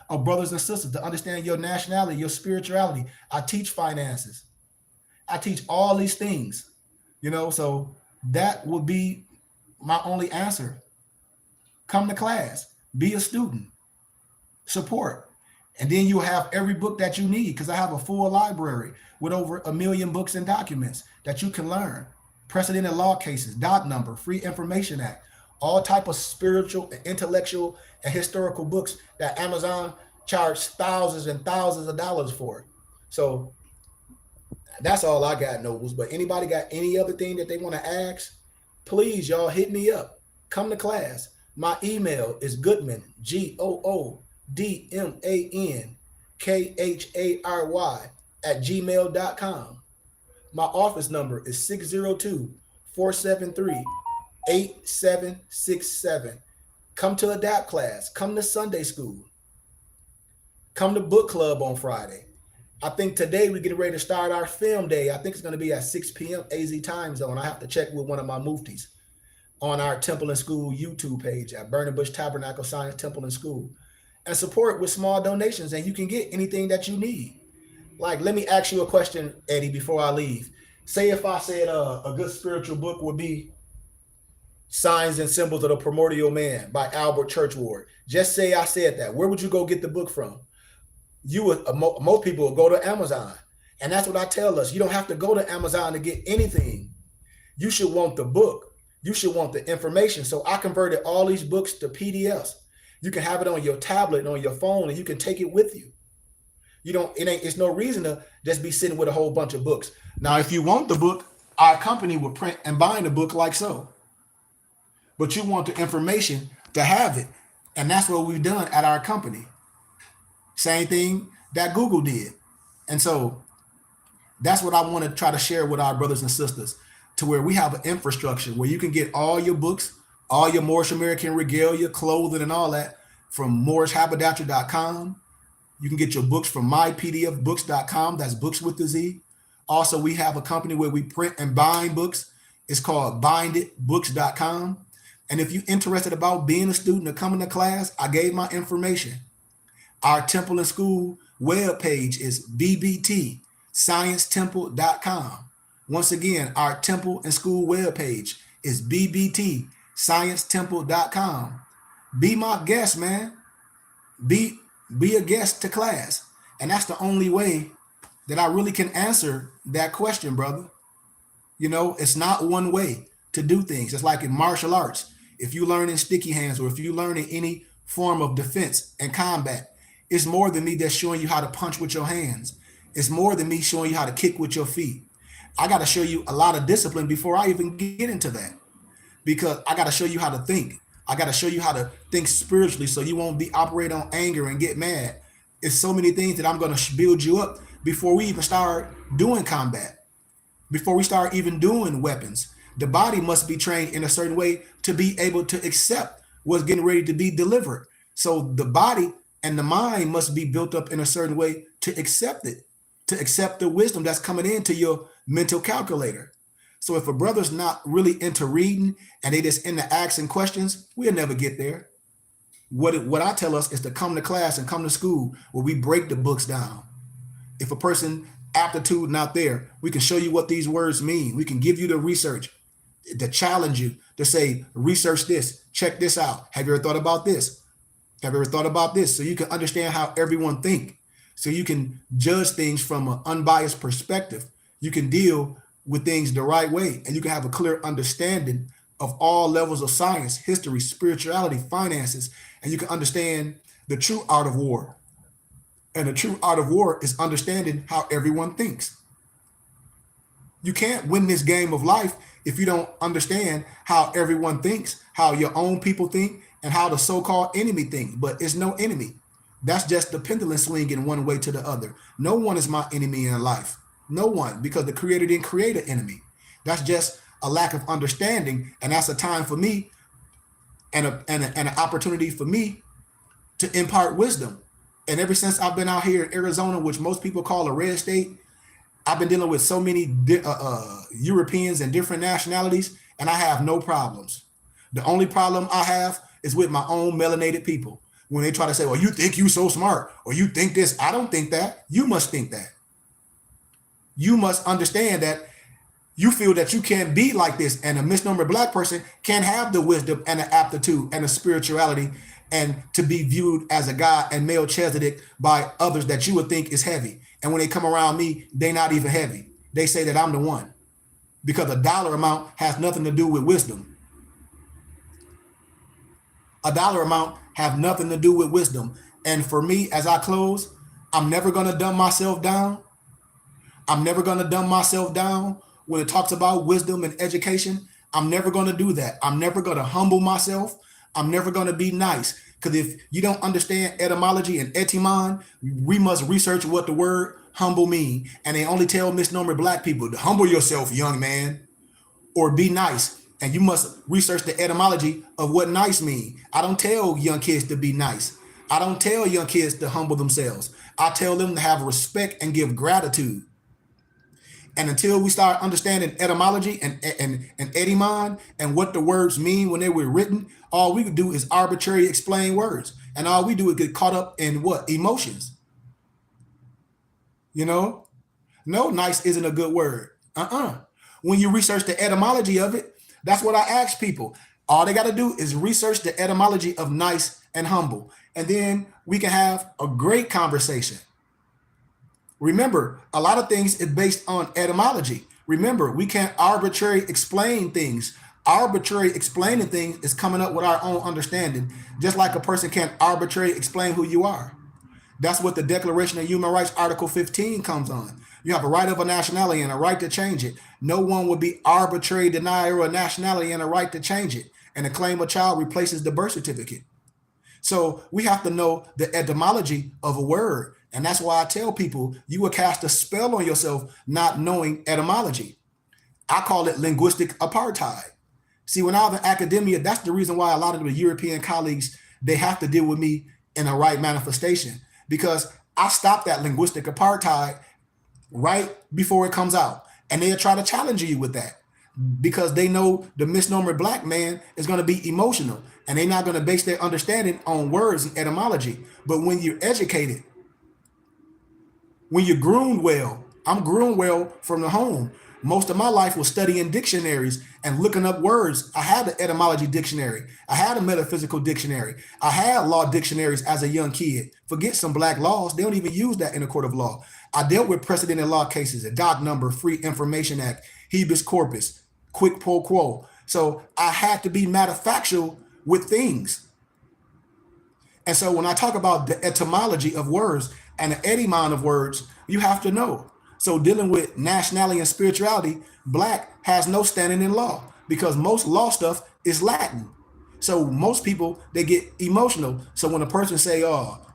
of brothers and sisters to understand your nationality, your spirituality. I teach finances. I teach all these things, so that would be my only answer. Come to class, be a student. Support, and then you have every book that you need because I have a full library with over 1 million books and documents that you can learn. Precedented law cases, doc number, Free Information Act, all type of spiritual, intellectual, and historical books that Amazon charged thousands and thousands of dollars for. So that's all I got, Nobles. But anybody got any other thing that they want to ask, please, y'all hit me up. Come to class. My email is Goodman, GOODMANKHARY @gmail.com. My office number is 602-473-8767. Come to adapt class. Come to Sunday school. Come to book club on Friday. I think today we're getting ready to start our film day. I think it's going to be at 6 p.m. AZ time zone. I have to check with one of my muftis on our Temple and School YouTube page at Burning Bush Tabernacle Science Temple and School. And support with small donations, and you can get anything that you need. Like, let me ask you a question, Eddie, before I leave. Say if I said a good spiritual book would be Signs and Symbols of the Primordial Man by Albert Churchward. Just say I said that. Where would you go get the book from? You would, most people will go to Amazon. And that's what I tell us. You don't have to go to Amazon to get anything. You should want the book. You should want the information. So I converted all these books to PDFs. You can have it on your tablet and on your phone, and you can take it with you. It's no reason to just be sitting with a whole bunch of books. Now, if you want the book, our company will print and bind the book like so. But you want the information to have it. And that's what we've done at our company. Same thing that Google did. And so that's what I want to try to share with our brothers and sisters, to where we have an infrastructure where you can get all your books, all your Moorish American regalia, clothing, and all that from MoorishHaberdashery.com. You can get your books from mypdfbooks.com. That's books with the Z. Also, we have a company where we print and bind books. It's called binditbooks.com. And if you're interested about being a student or coming to class, I gave my information. Our Temple and School webpage is bbtsciencetemple.com. Once again, our Temple and School webpage is bbtsciencetemple.com. Be my guest, man. Be a guest to class. And that's the only way that I really can answer that question, brother. You know, it's not one way to do things. It's like in martial arts. If you learn in sticky hands or if you learn in any form of defense and combat, it's more than me just showing you how to punch with your hands. It's more than me showing you how to kick with your feet. I got to show you a lot of discipline before I even get into that, because I got to show you how to think. I got to show you how to think spiritually so you won't be operating on anger and get mad. It's so many things that I'm going to build you up before we even start doing combat, before we start even doing weapons. The body must be trained in a certain way to be able to accept what's getting ready to be delivered. So the body and the mind must be built up in a certain way to accept it, to accept the wisdom that's coming into your mental calculator. So if a brother's not really into reading and they just into asking questions, we'll never get there. What I tell us is to come to class and come to school where we break the books down. If a person aptitude not there, we can show you what these words mean. We can give you the research to challenge you to say, research this, check this out. Have you ever thought about this? Have you ever thought about this? So you can understand how everyone think. So you can judge things from an unbiased perspective. You can deal with things the right way, and you can have a clear understanding of all levels of science, history, spirituality, finances, and you can understand the true art of war. And the true art of war is understanding how everyone thinks. You can't win this game of life if you don't understand how everyone thinks, how your own people think, and how the so-called enemy thinks. But it's no enemy. That's just the pendulum swinging one way to the other. No one is my enemy in life. No one, because the Creator didn't create an enemy. That's just a lack of understanding, and that's a time for me and an opportunity for me to impart wisdom. And ever since I've been out here in Arizona, which most people call a red state, I've been dealing with so many Europeans and different nationalities, and I have no problems. The only problem I have is with my own melanated people. When they try to say, well, you think you so smart, or you think this, I don't think that. You must think that. You must understand that you feel that you can't be like this, and a misnomer black person can't have the wisdom and the aptitude and the spirituality and to be viewed as a God and Melchizedek by others that you would think is heavy. And when they come around me, they're not even heavy. They say that I'm the one, because a dollar amount has nothing to do with wisdom. A dollar amount have nothing to do with wisdom. And for me, as I close, I'm never going to dumb myself down. I'm never going to dumb myself down when it talks about wisdom and education. I'm never going to do that. I'm never going to humble myself. I'm never going to be nice, because if you don't understand etymology and etymon, we must research what the word humble mean. And they only tell misnomer black people to humble yourself, young man, or be nice. And you must research the etymology of what nice mean. I don't tell young kids to be nice. I don't tell young kids to humble themselves. I tell them to have respect and give gratitude. And until we start understanding etymology and etymon and what the words mean when they were written, all we could do is arbitrarily explain words. And all we do is get caught up in what? Emotions. You know? No, nice isn't a good word. When you research the etymology of it, that's what I ask people. All they got to do is research the etymology of nice and humble. And then we can have a great conversation. Remember, a lot of things is based on etymology. Remember, we can't arbitrarily explain things. Arbitrary explaining things is coming up with our own understanding, just like a person can't arbitrarily explain who you are. That's what the Declaration of Human Rights, Article 15 comes on. You have a right of a nationality and a right to change it. No one would be arbitrarily denied a nationality and a right to change it. And the claim of child replaces the birth certificate. So we have to know the etymology of a word. And that's why I tell people you will cast a spell on yourself not knowing etymology. I call it linguistic apartheid. See, when I was in academia, that's the reason why a lot of the European colleagues, they have to deal with me in a right manifestation, because I stopped that linguistic apartheid right before it comes out. And they'll try to challenge you with that. because they know the misnomer black man is going to be emotional, and they're not going to base their understanding on words and etymology. But when you're educated, when you're groomed well, I'm groomed well from the home. Most of my life was studying dictionaries and looking up words. I had the etymology dictionary. I had a metaphysical dictionary. I had law dictionaries as a young kid. Forget some black laws. They don't even use that in a court of law. I dealt with precedent in law cases, a doc number, Free Information Act, habeas corpus, quid pro quo. So I had to be manufactured with things. And so when I talk about the etymology of words and the etymon of words, you have to know. So dealing with nationality and spirituality, black has no standing in law because most law stuff is Latin. So most people, they get emotional. So when a person say,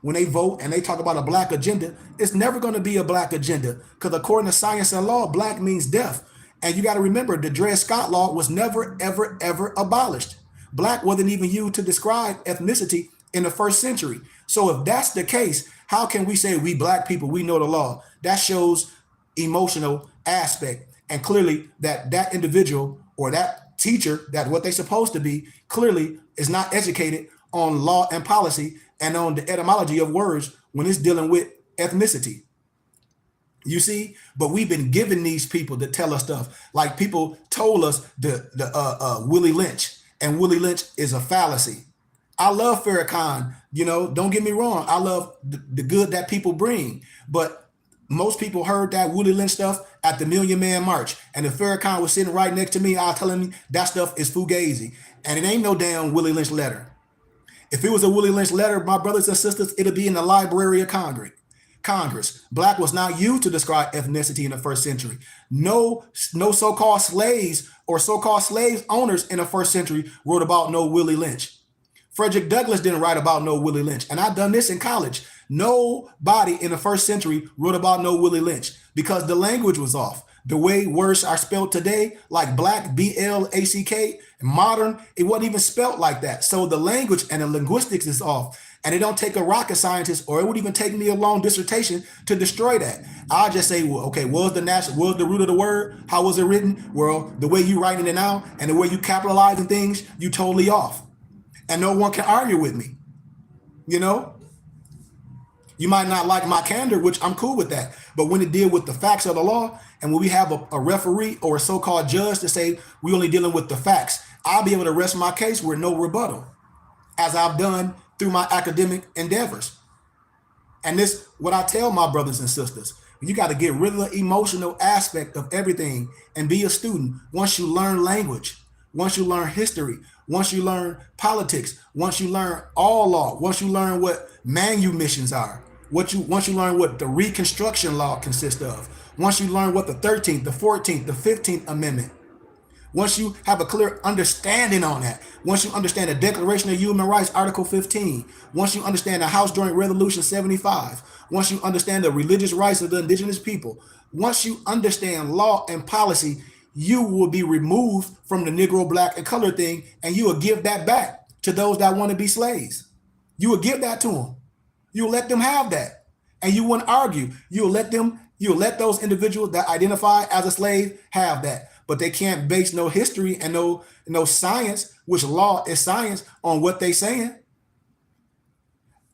when they vote and they talk about a black agenda, it's never going to be a black agenda because according to science and law, black means death. And you got to remember the Dred Scott law was never, ever, ever abolished. Black wasn't even used to describe ethnicity in the first century. So if that's the case, how can we say we black people, we know the law? That shows emotional aspect, and clearly that individual or that teacher, that what they're supposed to be, clearly is not educated on law and policy and on the etymology of words when it's dealing with ethnicity. You see, but we've been given these people to tell us stuff. Like people told us the Willie Lynch, and Willie Lynch is a fallacy. I love Farrakhan, don't get me wrong. I love the good that people bring, but most people heard that Willie Lynch stuff at the Million Man March. And if Farrakhan was sitting right next to me, I'll tell him that stuff is fugazi. And it ain't no damn Willie Lynch letter. If it was a Willie Lynch letter, my brothers and sisters, it'll be in the Library of Congress. Black was not used to describe ethnicity in the first century. No so-called slaves or so-called slave owners in the first century wrote about no Willie Lynch. Frederick Douglass didn't write about no Willie Lynch. And I've done this in college. Nobody in the first century wrote about no Willie Lynch because the language was off. The way words are spelled today, like black, B-L-A-C-K, modern, it wasn't even spelled like that. So the language and the linguistics is off. And it don't take a rocket scientist, or it would even take me a long dissertation to destroy that. I'll just say, well, okay, what was the root of the word? How was it written? Well, the way you writing it now and the way you capitalizing things, you totally off. And no one can argue with me. You might not like my candor, which I'm cool with that. But when it deal with the facts of the law, and when we have a referee or a so-called judge to say we only dealing with the facts, I'll be able to rest my case with no rebuttal, as I've done through my academic endeavors. And this, what I tell my brothers and sisters, you got to get rid of the emotional aspect of everything and be a student. Once you learn language, once you learn history, once you learn politics, once you learn all law, once you learn what manumissions are, once you learn what the Reconstruction Law consists of, once you learn what the 13th, the 14th, the 15th Amendment, once you have a clear understanding on that, once you understand the Declaration of Human Rights, Article 15, once you understand the House Joint Resolution 75, once you understand the religious rights of the indigenous people, once you understand law and policy, you will be removed from the Negro, black, and color thing, and you will give that back to those that want to be slaves. You will give that to them. You'll let them have that, and you wouldn't argue. You'll let those individuals that identify as a slave have that, but they can't base no history and no science, which law is science, on what they saying.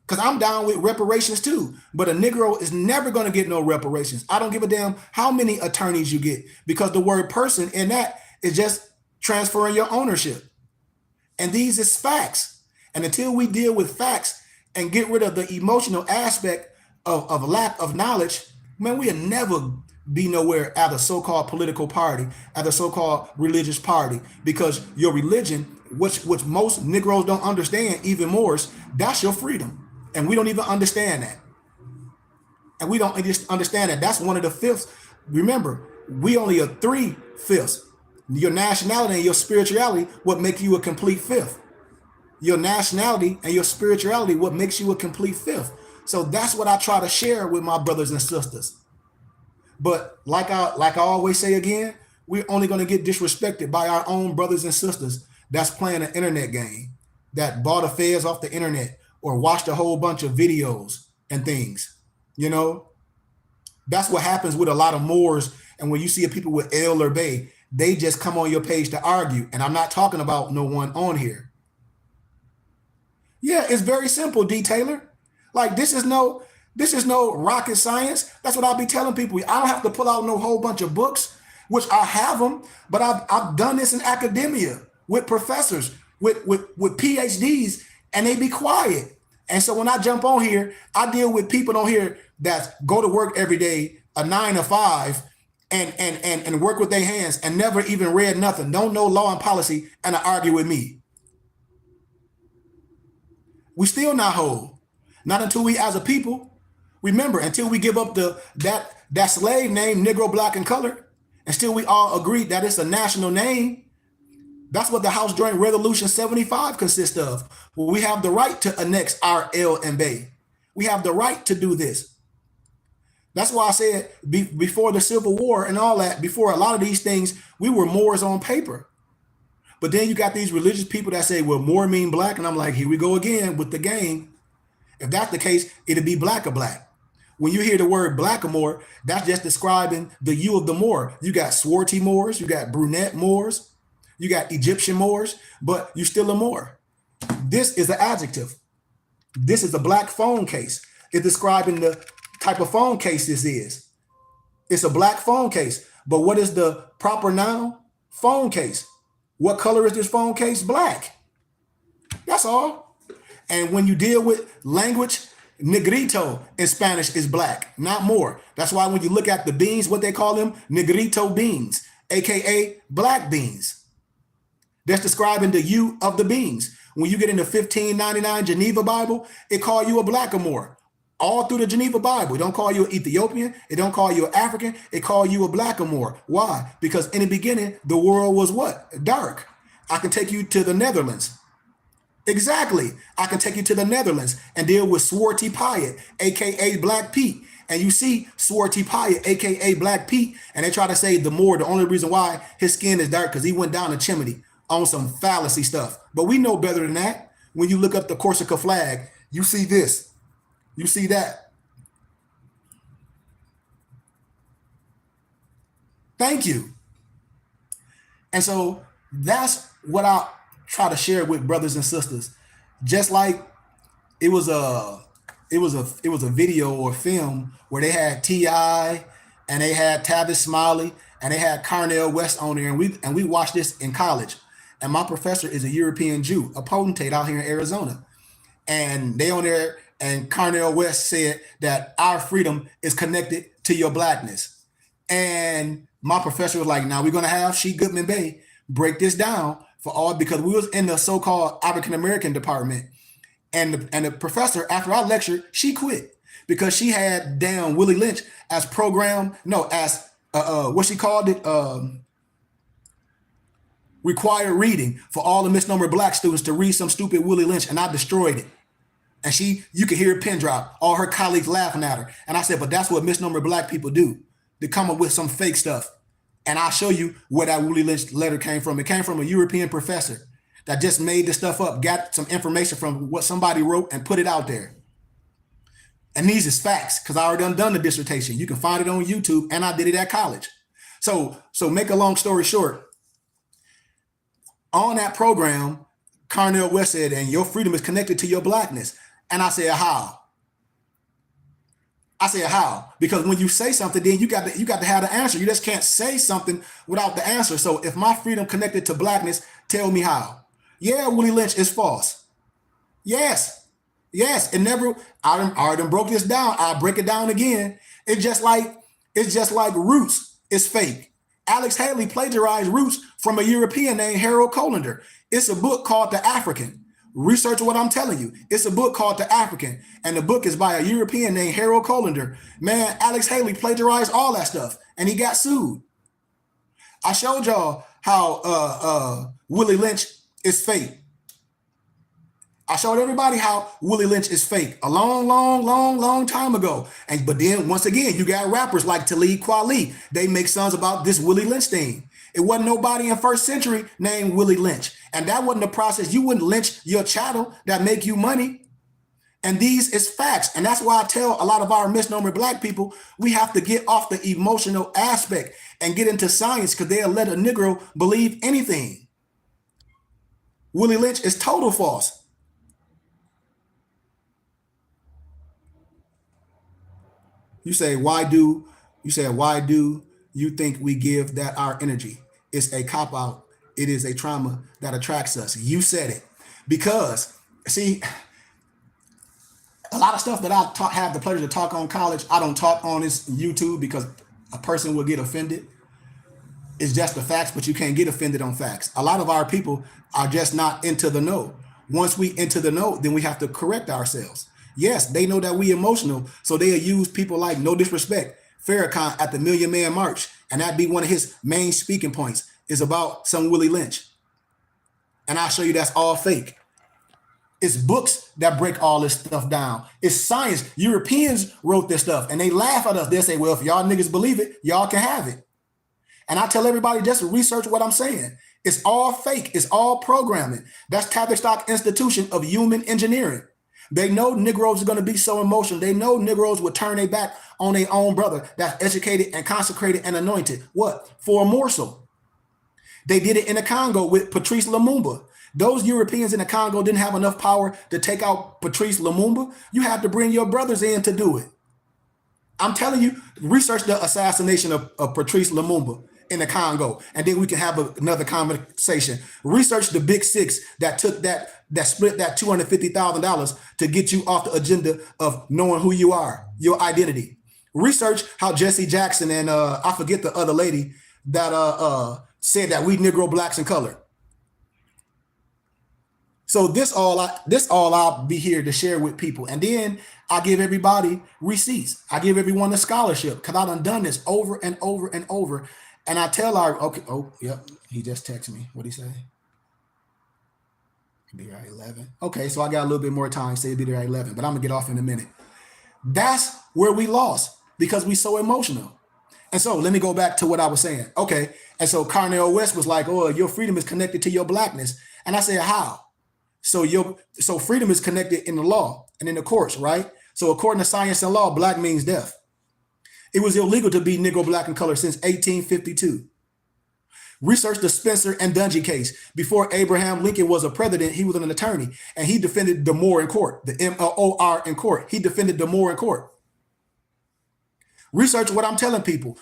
Because I'm down with reparations too, but a Negro is never going to get no reparations. I don't give a damn how many attorneys you get, because the word person in that is just transferring your ownership. And these is facts. And until we deal with facts and get rid of the emotional aspect of lack of knowledge, man, we'll never be nowhere at a so-called political party, at a so-called religious party, because your religion, which most Negroes don't understand even more, that's your freedom. And we don't even understand that. And we don't just understand that. That's one of the fifths. Remember, we only are 3/5. Your nationality and your spirituality, what make you a complete fifth. Your nationality and your spirituality, what makes you a complete fifth. So that's what I try to share with my brothers and sisters. But like I always say again, we're only going to get disrespected by our own brothers and sisters that's playing an internet game, that bought a fez off the internet, or watched a whole bunch of videos and things. That's what happens with a lot of Moors. And when you see people with El or Bay, They just come on your page to argue. And I'm not talking about no one on here. Yeah, it's very simple, D. Taylor. Like this is no rocket science. That's what I'll be telling people. I don't have to pull out no whole bunch of books, which I have them, but I've done this in academia with professors, with PhDs, and they be quiet. And so when I jump on here, I deal with people on here that go to work every day, a 9 to 5, and work with their hands and never even read nothing, don't know law and policy, and argue with me. We still not whole. Not until we as a people, remember, until we give up that slave name, Negro, Black, and Colored, and still we all agree that it's a national name. That's what the House Joint Resolution 75 consists of. Well, we have the right to annex our L and Bay. We have the right to do this. That's why I said before the Civil War and all that, before a lot of these things, we were Moors on paper. But then you got these religious people that say, well, Moor mean black. And I'm like, here we go again with the game. If that's the case, it'd be black or black. When you hear the word blackamoor, that's just describing the hue of the Moor. You got swarthy Moors, you got brunette Moors, you got Egyptian Moors, but you still a Moor. This is an adjective. This is a black phone case. It's describing the type of phone case this is. It's a black phone case. But what is the proper noun? Phone case. What color is this phone case? Black. That's all. And when you deal with language, negrito in Spanish is black, not more. That's why when you look at the beans, what they call them, negrito beans, aka black beans. That's describing the hue of the beans. When you get in the 1599 Geneva Bible, it call you a blackamoor. All through the Geneva Bible, it don't call you an Ethiopian, it don't call you an African, it call you a blackamoor. Why? Because in the beginning, the world was what? Dark. I can take you to the Netherlands. Exactly. I can take you to the Netherlands and deal with Swarty Pyatt, aka Black Pete. And you see Swarty Pyatt, aka Black Pete, and they try to say the Moor, the only reason why his skin is dark because he went down a chimney on some fallacy stuff. But we know better than that. When you look up the Corsica flag, you see this. You see that. Thank you. And so that's what I try to share with brothers and sisters. Just like it was a video or film where they had T.I. and they had Tavis Smiley and they had Carnell West on there, and we watched this in college. And my professor is a European Jew, a potentate out here in Arizona. And they on there, and Carnell West said that our freedom is connected to your blackness. And my professor was like, now we're going to have She Goodman Bay break this down for all, because we was in the so-called African-American department. And the professor, after I lectured, she quit because she had down Willie Lynch as what she called it, required reading for all the misnomer black students to read some stupid Willie Lynch, and I destroyed it. And you could hear a pin drop, all her colleagues laughing at her. And I said, but that's what misnomer black people do. They come up with some fake stuff. And I'll show you where that Willie Lynch letter came from. It came from a European professor that just made this stuff up, got some information from what somebody wrote and put it out there. And these is facts, because I already done the dissertation. You can find it on YouTube, and I did it at college. So make a long story short, on that program, Carnell West said, and your freedom is connected to your blackness. And I said, how? I said, how? Because when you say something, then you got to have the answer. You just can't say something without the answer. So if my freedom connected to blackness, tell me how. Yeah, Willie Lynch is false. Yes. It never, I already broke this down. I'll break it down again. It's just like Roots is fake. Alex Haley plagiarized Roots from a European named Harold Colander. It's a book called The African. Research what I'm telling you. It's a book called The African, and the book is by a European named Harold Colander. Man, Alex Haley plagiarized all that stuff, and he got sued. I showed y'all how Willie Lynch is fake. I showed everybody how Willie Lynch is fake a long time ago. But then once again, you got rappers like Talib Kweli. They make songs about this Willie Lynch thing. It wasn't nobody in first century named Willie Lynch. And that wasn't the process. You wouldn't lynch your chattel that make you money. And these is facts. And that's why I tell a lot of our misnomer black people, we have to get off the emotional aspect and get into science, because they'll let a Negro believe anything. Willie Lynch is total false. You say, why do you think we give that our energy? It's a cop-out. It is a trauma that attracts us. You said it. Because, see, a lot of stuff that I have the pleasure to talk on college, I don't talk on this YouTube because a person will get offended. It's just the facts, but you can't get offended on facts. A lot of our people are just not into the know. Once we into the know, then we have to correct ourselves. Yes, they know that we emotional, so they'll use people like, no disrespect, Farrakhan at the Million Man March, and that'd be one of his main speaking points, is about some Willie Lynch. And I'll show you that's all fake. It's books that break all this stuff down. It's science. Europeans wrote this stuff, and they laugh at us. They'll say, well, if y'all niggas believe it, y'all can have it. And I tell everybody just to research what I'm saying. It's all fake. It's all programming. That's Tavistock Institution of Human Engineering. They know Negroes are going to be so emotional. They know Negroes would turn their back on their own brother that's educated and consecrated and anointed. What? For a morsel. They did it in the Congo with Patrice Lumumba. Those Europeans in the Congo didn't have enough power to take out Patrice Lumumba. You have to bring your brothers in to do it. I'm telling you, research the assassination of Patrice Lumumba in the Congo, and then we can have another conversation. Research the Big Six that took that split that $250,000 to get you off the agenda of knowing who you are, your identity. Research how Jesse Jackson and I forget the other lady that said that we Negro blacks in color. So this all I'll be here to share with people, and then I give everybody receipts. I give everyone a scholarship because I done this over and over and over. And I tell our, okay, oh, yep, he just texted me. What'd he say? Be there at 11. Okay, so I got a little bit more time. Say it'll be there at 11, but I'm gonna get off in a minute. That's where we lost because we so emotional. And so let me go back to what I was saying. Okay, and so Cornel West was like, oh, your freedom is connected to your blackness. And I said, how? So freedom is connected in the law and in the courts, right? So according to science and law, black means death. It was illegal to be Negro, black, and color since 1852. Research the Spencer and Dungy case. Before Abraham Lincoln was a president, he was an attorney, and he defended Damore in court, the M-O-R in court. He defended Damore in court. Research what I'm telling people.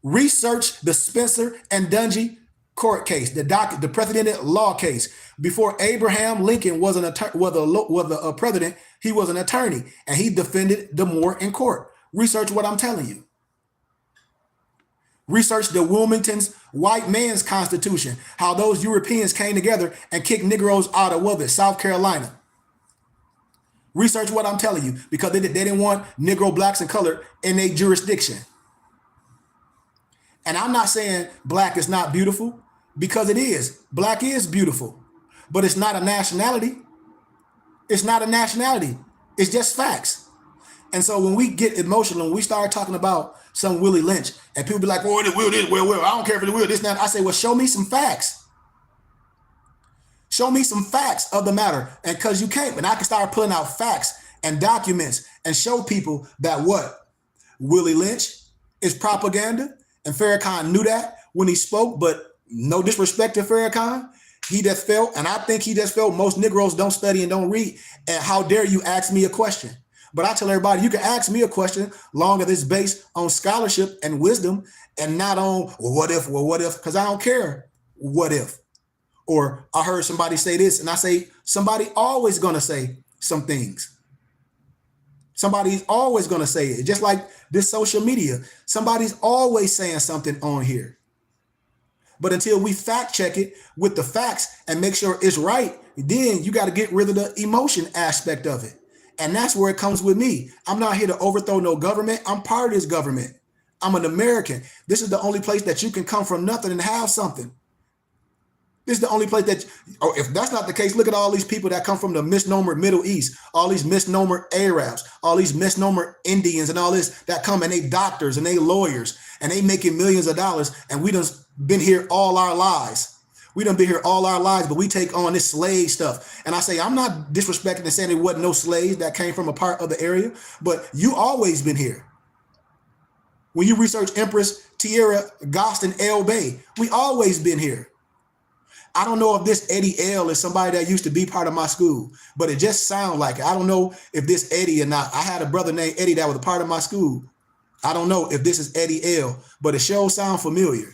Research the Spencer and Dungy court case, the precedent law case. Before Abraham Lincoln was a president, he was an attorney, and he defended Damore in court. Research what I'm telling you. Research the Wilmington's white man's constitution, how those Europeans came together and kicked Negroes out of South Carolina. Research what I'm telling you, because they didn't want Negro, blacks, and color in their jurisdiction. And I'm not saying black is not beautiful, because it is. Black is beautiful, but it's not a nationality. It's not a nationality. It's just facts. And so when we get emotional, when we start talking about some Willie Lynch, and people be like, well, it will this, well, I don't care if it will this, that. I say, well, show me some facts. Show me some facts of the matter. And because you can't, but I can start putting out facts and documents and show people that what? Willie Lynch is propaganda. And Farrakhan knew that when he spoke, but no disrespect to Farrakhan. He just felt, and I think he just felt most Negroes don't study and don't read. And how dare you ask me a question? But I tell everybody, you can ask me a question long as it's based on scholarship and wisdom and not on, well, what if, because I don't care what if. Or I heard somebody say this, and I say, somebody always going to say some things. Somebody's always going to say it. Just like this social media, somebody's always saying something on here. But until we fact check it with the facts and make sure it's right, then you got to get rid of the emotion aspect of it. And that's where it comes with me. I'm not here to overthrow no government. I'm part of this government. I'm an American. This is the only place that you can come from nothing and have something. This is the only place that, oh, if that's not the case, look at all these people that come from the misnomer Middle East, all these misnomer Arabs, all these misnomer Indians and all this that come, and they doctors and they lawyers and they making millions of dollars. And we done been here all our lives. We done been here all our lives, but we take on this slave stuff. And I say, I'm not disrespecting and saying there wasn't no slaves that came from a part of the area, but you always been here. When you research Empress Tierra Gostin El Bay, we always been here. I don't know if this Eddie L is somebody that used to be part of my school, but it just sounds like it. I don't know if this Eddie or not. I had a brother named Eddie that was a part of my school. I don't know if this is Eddie L, but it sure sounds familiar.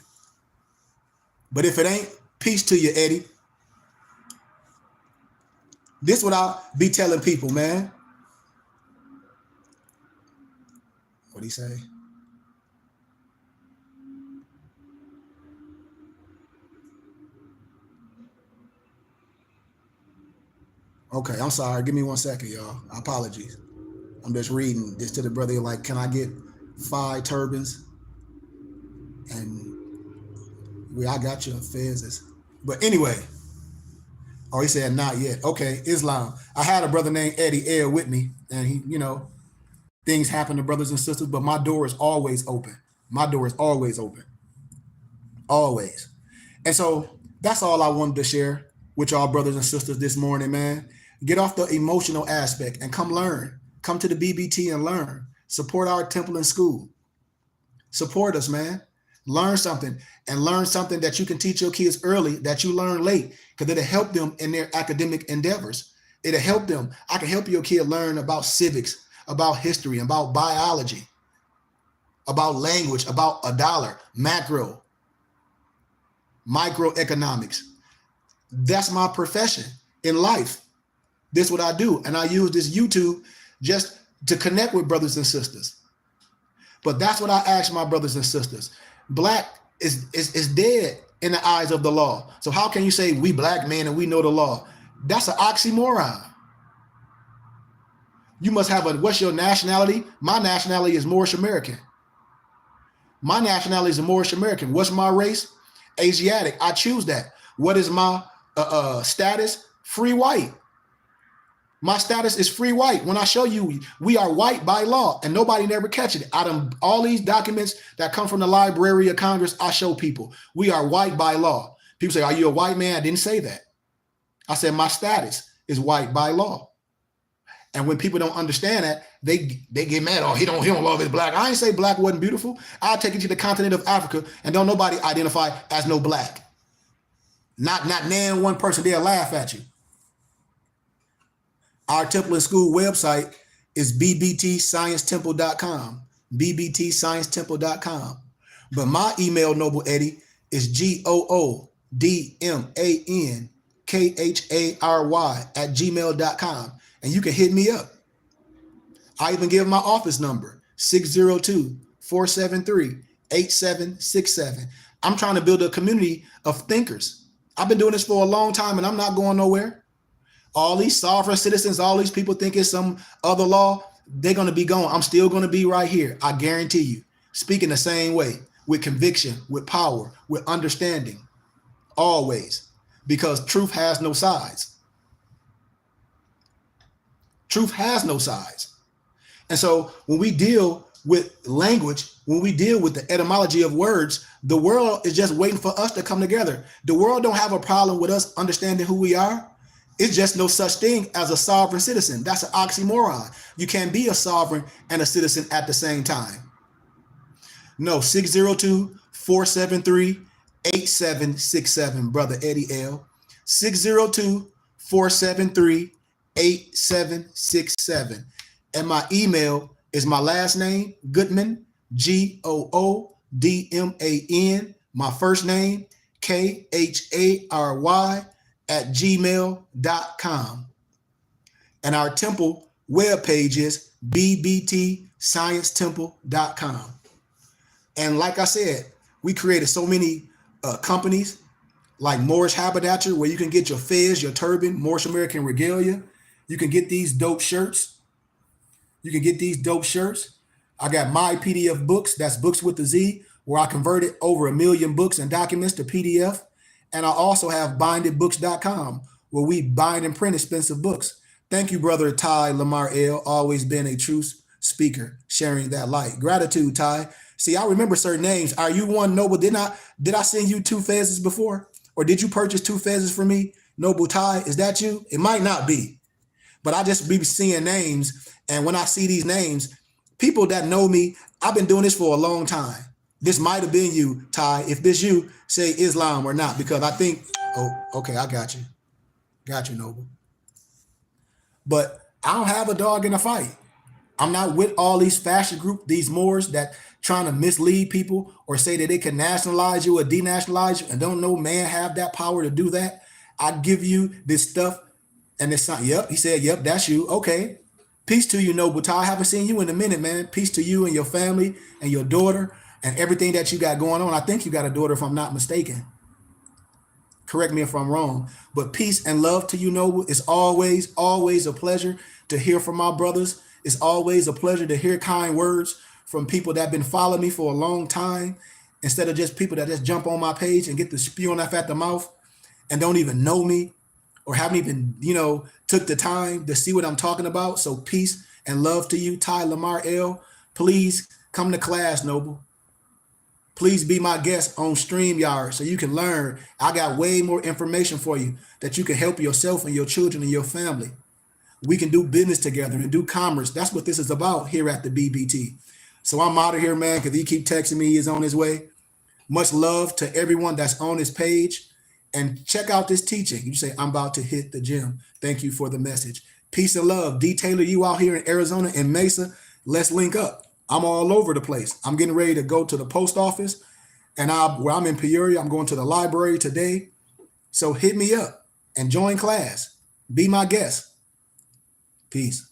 But if it ain't, peace to you, Eddie. This what I'll be telling people, man. What'd he say? Okay, I'm sorry. Give me 1 second, y'all. Apologies. I'm just reading this to the brother. Like, can I get 5 turbans? And I got you, Fez. But anyway, oh, he said not yet. Okay, Islam. I had a brother named Eddie L with me, and he, things happen to brothers and sisters, but my door is always open. My door is always open. Always. And so that's all I wanted to share with y'all brothers and sisters this morning, man. Get off the emotional aspect and come learn. Come to the BBT and learn. Support our temple and school. Support us, man. Learn something, and learn something that you can teach your kids early that you learn late, because it'll help them in their academic endeavors. It'll help them. I can help your kid learn about civics, about history, about biology, about language, about a dollar, macro, microeconomics. That's my profession in life. This is what I do. And I use this YouTube just to connect with brothers and sisters. But that's what I ask my brothers and sisters. Black is dead in the eyes of the law. So how can you say we black men and we know the law? That's an oxymoron. You must have what's your nationality? My nationality is Moorish American. My nationality is a Moorish American. What's my race? Asiatic. I choose that. What is my status? Free white. My status is free white. When I show you, we are white by law, and nobody never catch it. Out of all these documents that come from the Library of Congress, I show people we are white by law. People say, are you a white man? I didn't say that. I said my status is white by law. And when people don't understand that, they get mad. Oh, he don't love his black. I ain't say black wasn't beautiful. I'll take you to the continent of Africa, and don't nobody identify as no black. Not nan one person, they'll laugh at you. Our temple and school website is bbtsciencetemple.com, bbtsciencetemple.com. But my email, Noble Eddie, is goodmany@gmail.com. And you can hit me up. I even give my office number, 602-473-8767. I'm trying to build a community of thinkers. I've been doing this for a long time, and I'm not going nowhere. All these sovereign citizens, all these people think it's some other law, they're going to be gone. I'm still going to be right here. I guarantee you. Speaking the same way, with conviction, with power, with understanding, always. Because truth has no sides. Truth has no sides. And so when we deal with language, when we deal with the etymology of words, the world is just waiting for us to come together. The world don't have a problem with us understanding who we are. It's just no such thing as a sovereign citizen. That's an oxymoron. You can't be a sovereign and a citizen at the same time. No, 602-473-8767, Brother Eddie L. 602-473-8767. And my email is my last name, Goodman, Goodman, my first name, Khary, @gmail.com. And our temple webpage is bbtsciencetemple.com. And like I said, we created so many companies like Moorish Haberdashery, where you can get your fez, your turban, Moorish American regalia. You can get these dope shirts. I got my PDF books. That's Books with the Z, where I converted over 1 million books and documents to PDF. And I also have bindedbooks.com, where we bind and print expensive books. Thank you, Brother Ty Lamar L. Always been a true speaker, sharing that light. Gratitude, Ty. See, I remember certain names. Are you one, Noble? Did I send you 2 fezzes before? Or did you purchase 2 pheasants for me? Noble Ty, is that you? It might not be, but I just be seeing names. And when I see these names, people that know me, I've been doing this for a long time. This might have been you, Ty. If this you, say Islam or not, because I think, oh, okay, I got you. Got you, Noble. But I don't have a dog in a fight. I'm not with all these fascist group, these Moors that trying to mislead people or say that they can nationalize you or denationalize you, and don't know man have that power to do that. I give you this stuff, and it's not. Yep, he said, "Yep, that's you." Okay, peace to you, Noble Ty. I haven't seen you in a minute, man. Peace to you and your family and your daughter and everything that you got going on. I think you got a daughter, if I'm not mistaken. Correct me if I'm wrong, but peace and love to you, Noble. It's always, always a pleasure to hear from my brothers. It's always a pleasure to hear kind words from people that have been following me for a long time, instead of just people that just jump on my page and get the spewing off at the mouth and don't even know me or haven't even, took the time to see what I'm talking about. So peace and love to you, Ty Lamar L. Please come to class, Noble. Please be my guest on StreamYard so you can learn. I got way more information for you that you can help yourself and your children and your family. We can do business together and do commerce. That's what this is about here at the BBT. So I'm out of here, man, because he keep texting me he's on his way. Much love to everyone that's on his page. And check out this teaching. You say, I'm about to hit the gym. Thank you for the message. Peace and love. D. Taylor, you out here in Arizona and Mesa, let's link up. I'm all over the place. I'm getting ready to go to the post office. And where I'm in Peoria, I'm going to the library today. So hit me up and join class. Be my guest. Peace.